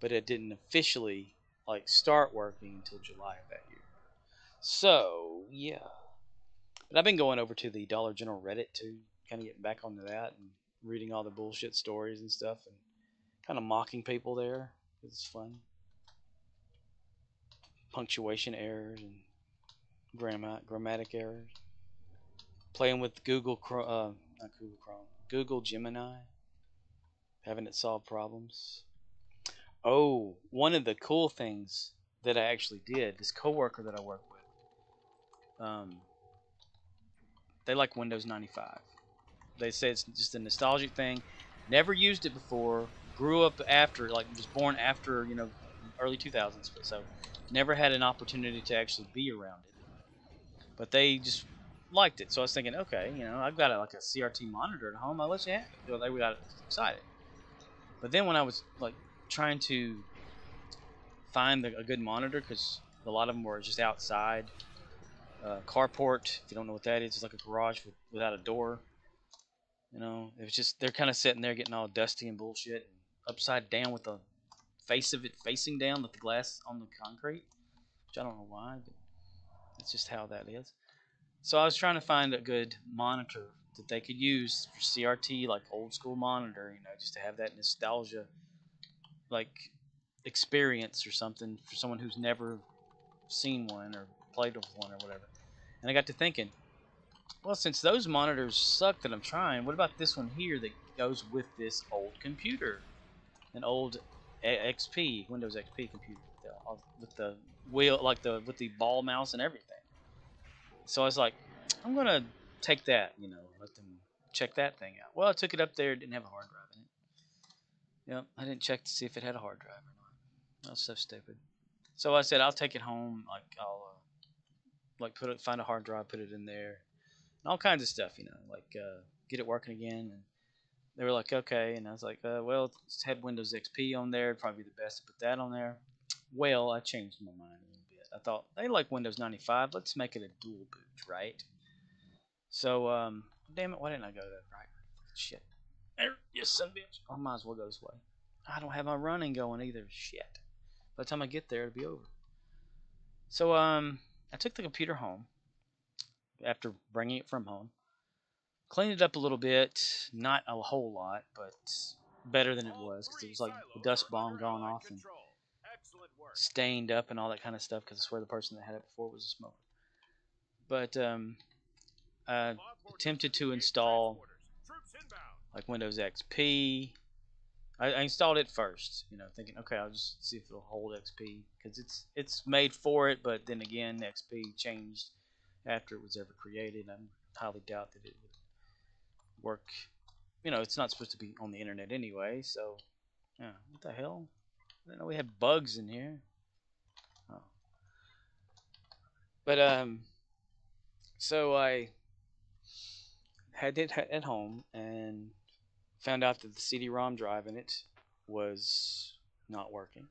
But it didn't officially like start working until July of that year. So yeah, but I've been going over to the Dollar General Reddit too, kind of getting back onto that and reading all the bullshit stories and stuff, and kind of mocking people there. It's fun. Punctuation errors and grammatic errors. Playing with not Google Chrome, Google Gemini, having it solve problems. Oh, one of the cool things that I actually did, this coworker that I work with, they like Windows 95. They say it's just a nostalgic thing. Never used it before. Grew up after, like, was born after, early 2000s. So, never had an opportunity to actually be around it. But they just liked it. So I was thinking, okay, I've got like a CRT monitor at home. I'll let you have it. So they got excited. But then when I was like trying to find a good monitor, because a lot of them were just outside, carport. If you don't know what that is, it's like a garage without a door. It was just they're kind of sitting there getting all dusty and bullshit, and upside down with the face of it facing down with the glass on the concrete. Which I don't know why, but that's just how that is. So I was trying to find a good monitor that they could use for CRT, like old school monitor, just to have that nostalgia, like experience or something for someone who's never seen one or played with one or whatever. And I got to thinking, well, since those monitors suck that I'm trying, what about this one here that goes with this old computer? An old XP, Windows XP computer with the wheel, like with the ball mouse and everything. So I was like, I'm gonna take that, let them check that thing out. Well, I took it up there; it didn't have a hard drive in it. Yep, I didn't check to see if it had a hard drive or not. That was so stupid. So I said I'll take it home. Like I'll like find a hard drive, put it in there, and all kinds of stuff, like get it working again. And they were like, okay, and I was like, well, it's had Windows XP on there. It'd probably be the best to put that on there. Well, I changed my mind a little bit. I thought they like Windows 95. Let's make it a dual boot, right? So, damn it, why didn't I go that right? Shit. Yes, son of a bitch. I might as well go this way. I don't have my running going either. Shit. By the time I get there, it'll be over. So, I took the computer home after bringing it from home. Cleaned it up a little bit. Not a whole lot, but better than it was because it was like the dust bomb gone off and stained up and all that kind of stuff because I swear the person that had it before was a smoker. But, I attempted to install like Windows XP. I installed it first, thinking, okay, I'll just see if it'll hold XP because it's made for it. But then again, XP changed after it was ever created. I highly doubt that it would work. It's not supposed to be on the internet anyway. So, yeah, what the hell? I didn't know we had bugs in here. Oh. But so I had it at home and found out that the CD-ROM drive in it was not working.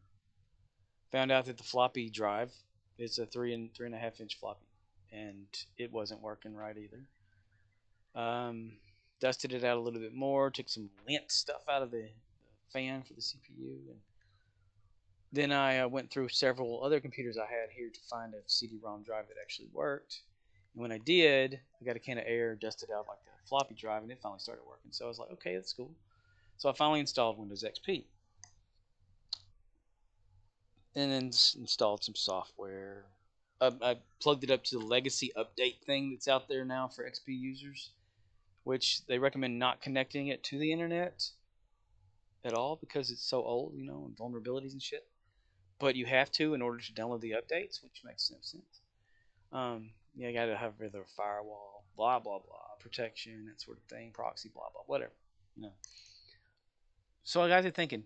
Found out that the floppy drive is a 3.5 inch floppy, and it wasn't working right either. Dusted it out a little bit more, took some lint stuff out of the fan for the CPU, and then I went through several other computers I had here to find a CD-ROM drive that actually worked. And when I did, I got a can of air, dusted out like the floppy drive, and it finally started working. So I was like, okay, that's cool. So I finally installed Windows XP. And then installed some software. I plugged it up to the legacy update thing that's out there now for XP users, which they recommend not connecting it to the internet at all because it's so old, and vulnerabilities and shit. But you have to in order to download the updates, which makes no sense. Yeah, you gotta have either a firewall, blah blah blah, protection, that sort of thing, proxy, blah blah, whatever. So I got to thinking,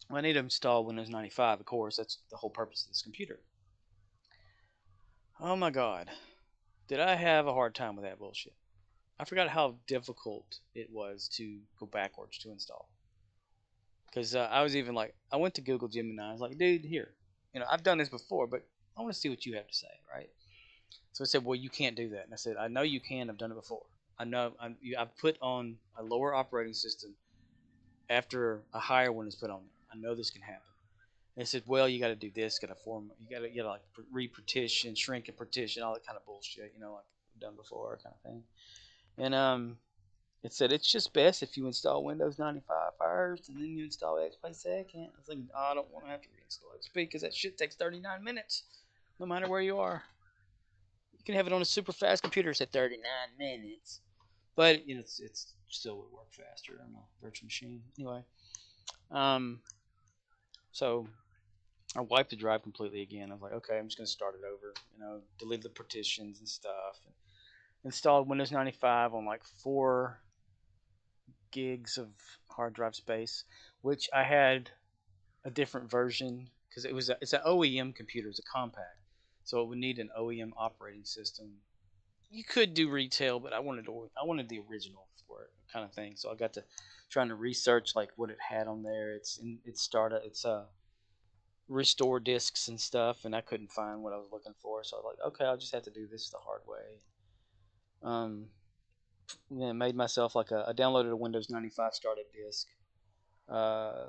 well, I need to install Windows 95. Of course, that's the whole purpose of this computer. Oh my god, did I have a hard time with that bullshit? I forgot how difficult it was to go backwards to install. Because I was even like, I went to Google Gemini. I was like, dude, here, I've done this before, but I want to see what you have to say, right? So I said, well, you can't do that. And I said, I know you can. I've done it before. I know I've put on a lower operating system after a higher one is put on there. I know this can happen. They said, well, you got to do this, got to form, you got to like repartition, shrink and partition, all that kind of bullshit, like we've done before, kind of thing. And it said it's just best if you install Windows 95 first and then you install XP second. I was like, oh, I don't want to have to reinstall XP because that shit takes 39 minutes, no matter where you are. You can have it on a super fast computer. It's at 39 minutes, but it's still would work faster on a virtual machine. Anyway, um, so I wiped the drive completely again. I was like, okay, I'm just gonna start it over. Delete the partitions and stuff. And installed Windows 95 on like 4 gigs of hard drive space, which I had a different version because it's an OEM computer. It's a compact, so it would need an OEM operating system. You could do retail, but I wanted the original for it, kind of thing. So I got to trying to research like what it had on there. It's restore discs and stuff, and I couldn't find what I was looking for. So I was like, okay, I'll just have to do this the hard way. Um, yeah, made myself like I downloaded a Windows 95 startup disk. Uh,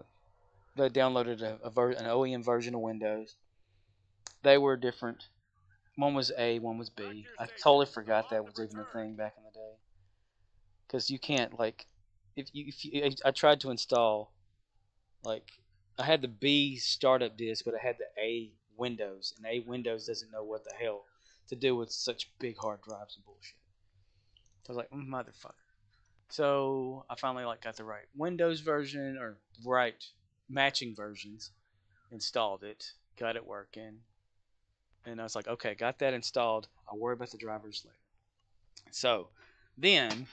they downloaded an OEM version of Windows. They were different. One was A, one was B. I totally forgot that was even a thing back in the day. Because you can't like, I tried to install like I had the B startup disk, but I had the A Windows, and A Windows doesn't know what the hell to do with such big hard drives and bullshit. So I was like, motherfucker. So I finally like got the right Windows version or right matching versions, installed it, got it working, and I was like, okay, got that installed. I'll worry about the drivers later. So then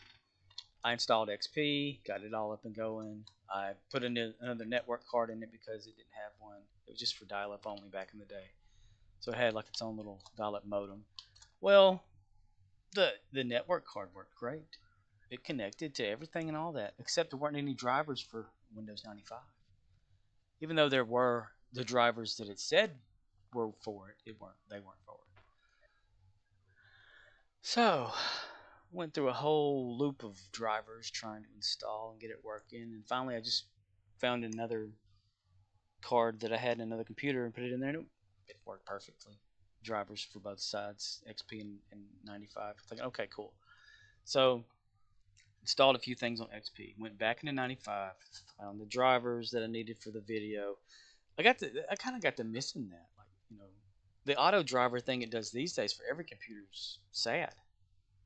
I installed XP, got it all up and going. I put another network card in it because it didn't have one. It was just for dial-up only back in the day. So it had like its own little dial-up modem. Well, the network card worked great. It connected to everything and all that, except there weren't any drivers for Windows 95. Even though there were the drivers that it said were for it, they weren't for it. So went through a whole loop of drivers trying to install and get it working, and finally I just found another card that I had in another computer and put it in there, and it worked perfectly. Drivers for both sides, XP and 95. Thinking, okay, cool. So installed a few things on XP, went back into 95, found the drivers that I needed for the video. I kind of got to missing that, like the auto driver thing it does these days for every computer is sad.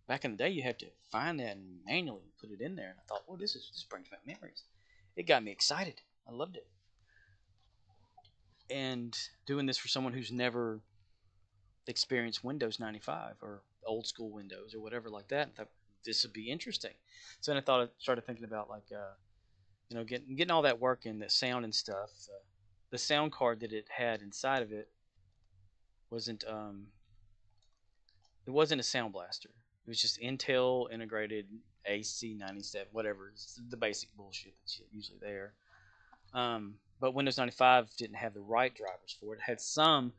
Back in the day, you had to find that and manually put it in there, and I thought, well, this brings back memories. It got me excited. I loved it. And doing this for someone who's never experienced Windows 95 or old school Windows or whatever like that, I thought this would be interesting. So then I thought I started thinking about like getting all that working, the sound and stuff. The sound card that it had inside of it wasn't it wasn't a sound blaster. It was just Intel integrated AC97, whatever. It's the basic bullshit that's usually there. But Windows 95 didn't have the right drivers for it. It had some,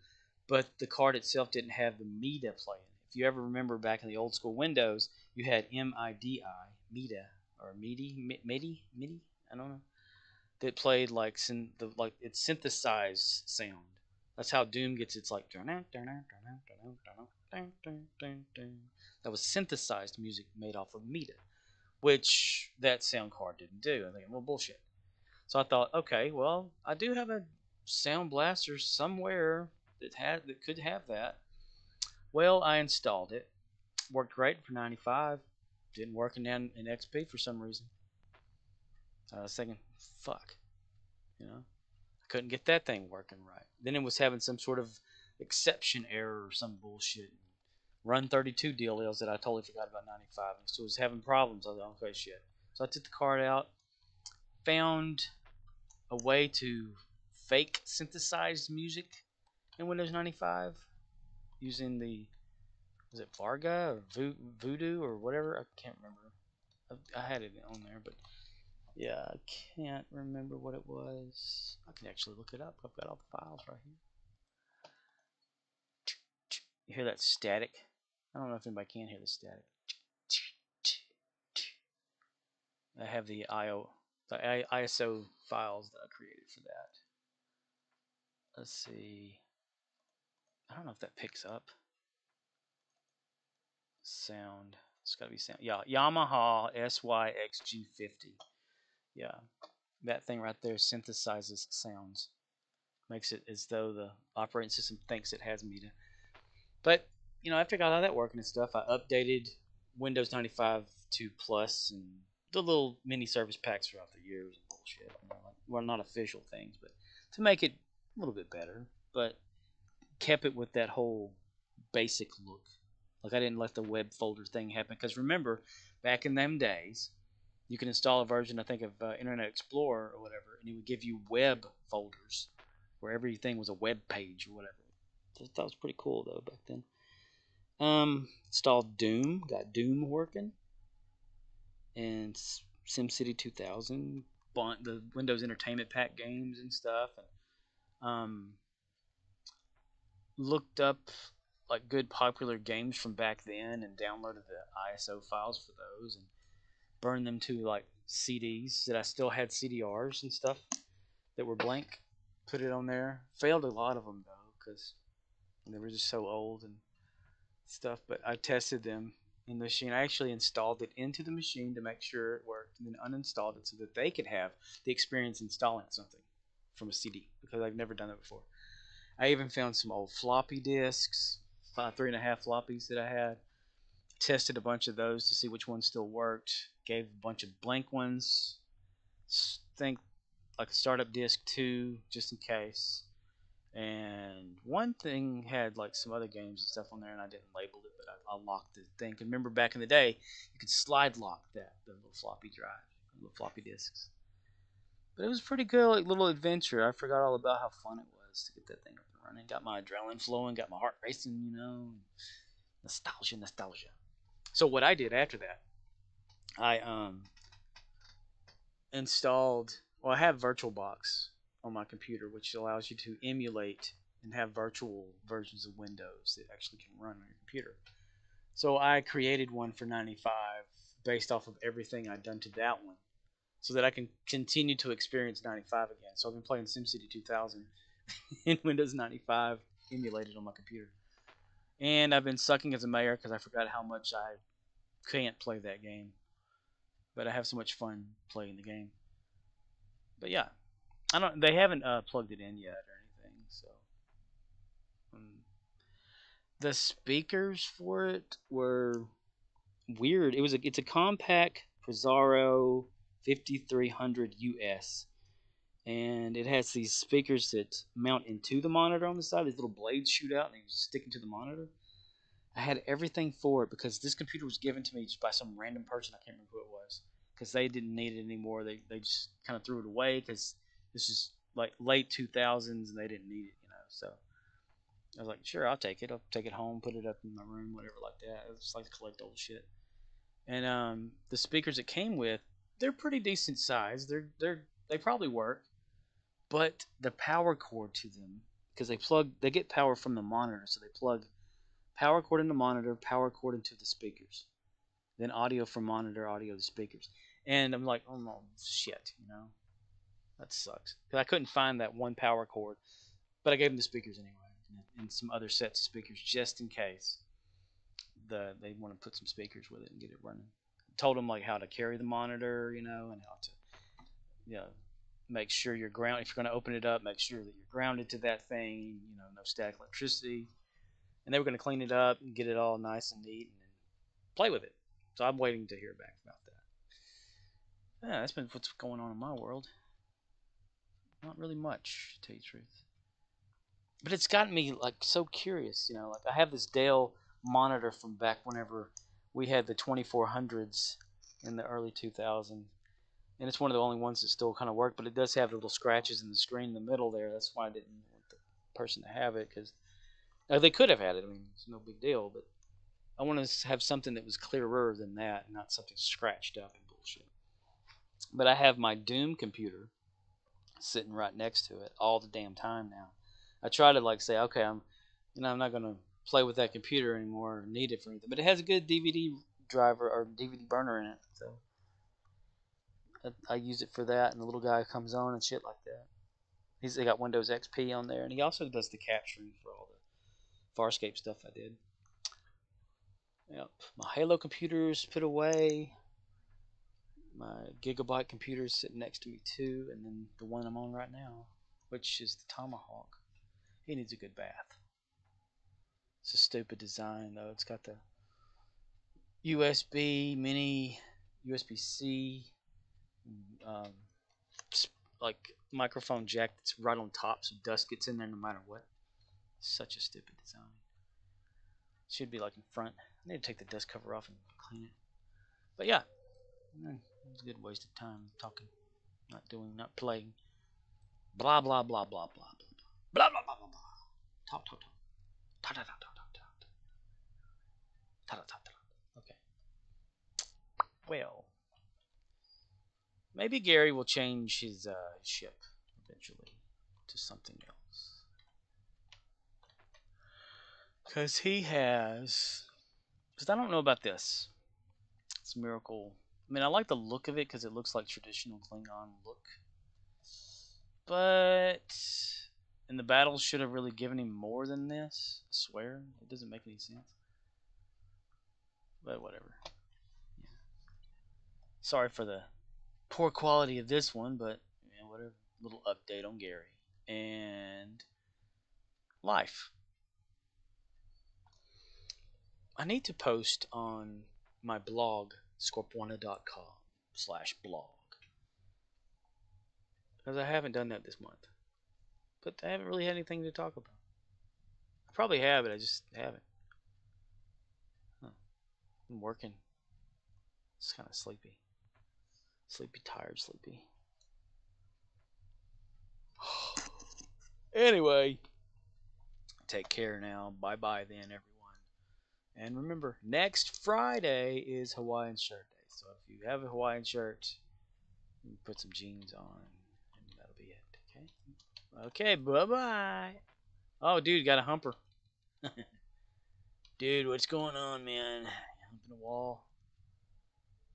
but the card itself didn't have the MIDI playing. If you ever remember back in the old school Windows, you had MIDI, MIDI, or MIDI, I don't know, that played like its synthesized sound. That's how Doom gets its like that was synthesized music made off of MIDI, which that sound card didn't do. I think, well, bullshit. So I thought, okay, well, I do have a sound blaster somewhere that could have that. Well, I installed it. Worked great for 95. Didn't work in XP for some reason. I was thinking, fuck, I couldn't get that thing working right. Then it was having some sort of exception error or some bullshit. Run 32 DLLs that I totally forgot about 95. So it was having problems. I was like, okay, shit. So I took the card out, found a way to fake synthesized music in Windows 95 using was it Varga or Voodoo or whatever? I can't remember. I had it on there, but yeah, I can't remember what it was. I can actually look it up. I've got all the files right here. You hear that static? I don't know if anybody can hear the static. I have the ISO files that I created for that. Let's see. I don't know if that picks up sound. It's got to be sound. Yeah, Yamaha SYXG50. Yeah, that thing right there synthesizes sounds. Makes it as though the operating system thinks it has meter. But after I got all that working and stuff, I updated Windows 95 to Plus and the little mini service packs throughout the years and bullshit. Well, not official things, but to make it a little bit better. But kept it with that whole basic look. Like I didn't let the web folder thing happen because remember, back in them days, you can install a version I think of Internet Explorer or whatever, and it would give you web folders where everything was a web page or whatever. I thought it was pretty cool though back then. Installed Doom, got Doom working, and SimCity 2000, the Windows Entertainment Pack games and stuff, and looked up like good popular games from back then and downloaded the ISO files for those and burned them to like CDs that I still had CDRs and stuff that were blank. Put it on there. Failed a lot of them though because they were just so old and stuff. But I tested them in the machine. I actually installed it into the machine to make sure it worked, and then uninstalled it so that they could have the experience installing something from a CD because I've never done that before. I even found some old floppy disks, 3.5 floppies that I had. Tested a bunch of those to see which ones still worked. Gave a bunch of blank ones. Think like a startup disk too, just in case. And one thing had like some other games and stuff on there, and I didn't label it, but I locked the thing. Remember back in the day, you could slide lock the little floppy drive, little floppy disks. But it was pretty good, like little adventure. I forgot all about how fun it was to get that thing up and running. Got my adrenaline flowing, got my heart racing. Nostalgia, nostalgia. So what I did after that, I installed. Well, I have VirtualBox on my computer, which allows you to emulate and have virtual versions of Windows that actually can run on your computer. So I created one for 95 based off of everything I'd done to that one, so that I can continue to experience 95 again. So I've been playing SimCity 2000 in Windows 95 emulated on my computer. And I've been sucking as a mayor because I forgot how much I can't play that game. But I have so much fun playing the game. But yeah, I don't. They haven't plugged it in yet or anything. So um, the speakers for it were weird. It's a compact Pizarro 5300 US, and it has these speakers that mount into the monitor on the side. These little blades shoot out and they stick into the monitor. I had everything for it because this computer was given to me just by some random person. I can't remember who it was because they didn't need it anymore. They just kind of threw it away because this is like late 2000s and they didn't need it. So I was like, sure, I'll take it. I'll take it home, put it up in my room, whatever like that. It's like to collect old shit. And the speakers it came with, they're pretty decent size. They probably work, but the power cord to them because they get power from the monitor, so they plug power cord into monitor, power cord into the speakers, then audio from monitor, audio to speakers. And I'm like, oh no, shit. That sucks because I couldn't find that one power cord, but I gave them the speakers anyway, and some other sets of speakers just in case they want to put some speakers with it and get it running. Told them like how to carry the monitor, and how to you know make sure you're ground. If you're going to open it up, make sure that you're grounded to that thing. No static electricity. And they were going to clean it up and get it all nice and neat and play with it. So I'm waiting to hear back about that. Yeah, that's been what's going on in my world. Not really much, to tell you the truth. But it's gotten me like so curious. Like I have this Dell monitor from back whenever we had the 2400s in the early 2000s, and it's one of the only ones that still kind of work. But it does have the little scratches in the screen in the middle there. That's why I didn't want the person to have it because they could have had it. I mean, it's no big deal, but I want to have something that was clearer than that, not something scratched up and bullshit. But I have my Doom computer sitting right next to it all the damn time now. I try to like say, okay, I'm not gonna play with that computer anymore or need it for anything. But it has a good DVD driver or DVD burner in it, so I use it for that. And the little guy comes on and shit like that. They got Windows XP on there, and he also does the capturing for all the Farscape stuff I did. Yep. My Halo computer's put away. My Gigabyte computer is sitting next to me too, and then the one I'm on right now, which is the Tomahawk. He needs a good bath. It's a stupid design though. It's got the USB mini, USB-C, um, like microphone jack that's right on top, so dust gets in there no matter what. Such a stupid design. Should be like in front. I need to take the dust cover off and clean it. But yeah, it's a good waste of time talking, not playing. Blah blah blah blah blah blah blah blah blah blah blah. Talk talk talk. Ta ta ta ta ta ta. Ta ta ta ta. Okay. Well, maybe Gary will change his ship eventually to something else. Because he has. Because I don't know about this. It's a miracle. I mean, I like the look of it because it looks like traditional Klingon look. But. And the battle should have really given him more than this. I swear. It doesn't make any sense. But whatever. Yeah. Sorry for the poor quality of this one, but whatever. Little update on Gary. And life. I need to post on my blog, scorpwana.com/blog. Because I haven't done that this month. But I haven't really had anything to talk about. I probably have it, I just haven't. Huh. I'm working. It's kind of sleepy. Sleepy, tired, sleepy. Anyway, take care now. Bye bye then, everyone. And remember, next Friday is Hawaiian Shirt Day. So if you have a Hawaiian shirt, you can put some jeans on, and that'll be it. Okay? Okay, bye bye. Oh, dude, got a humper. Dude, what's going on, man? Humping a wall?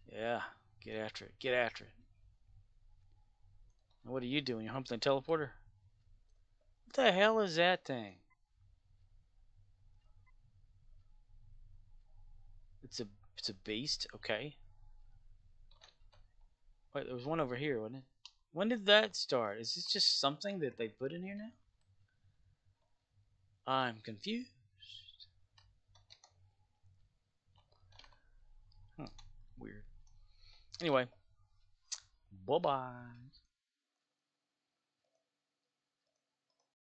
Yeah, get after it. Get after it. What are you doing? You're humping the teleporter? What the hell is that thing? It's a it's a beast. Okay. Wait, there was one over here, wasn't it? When did that start? Is this just something that they put in here now? I'm confused. Huh. Weird. Anyway, bye bye.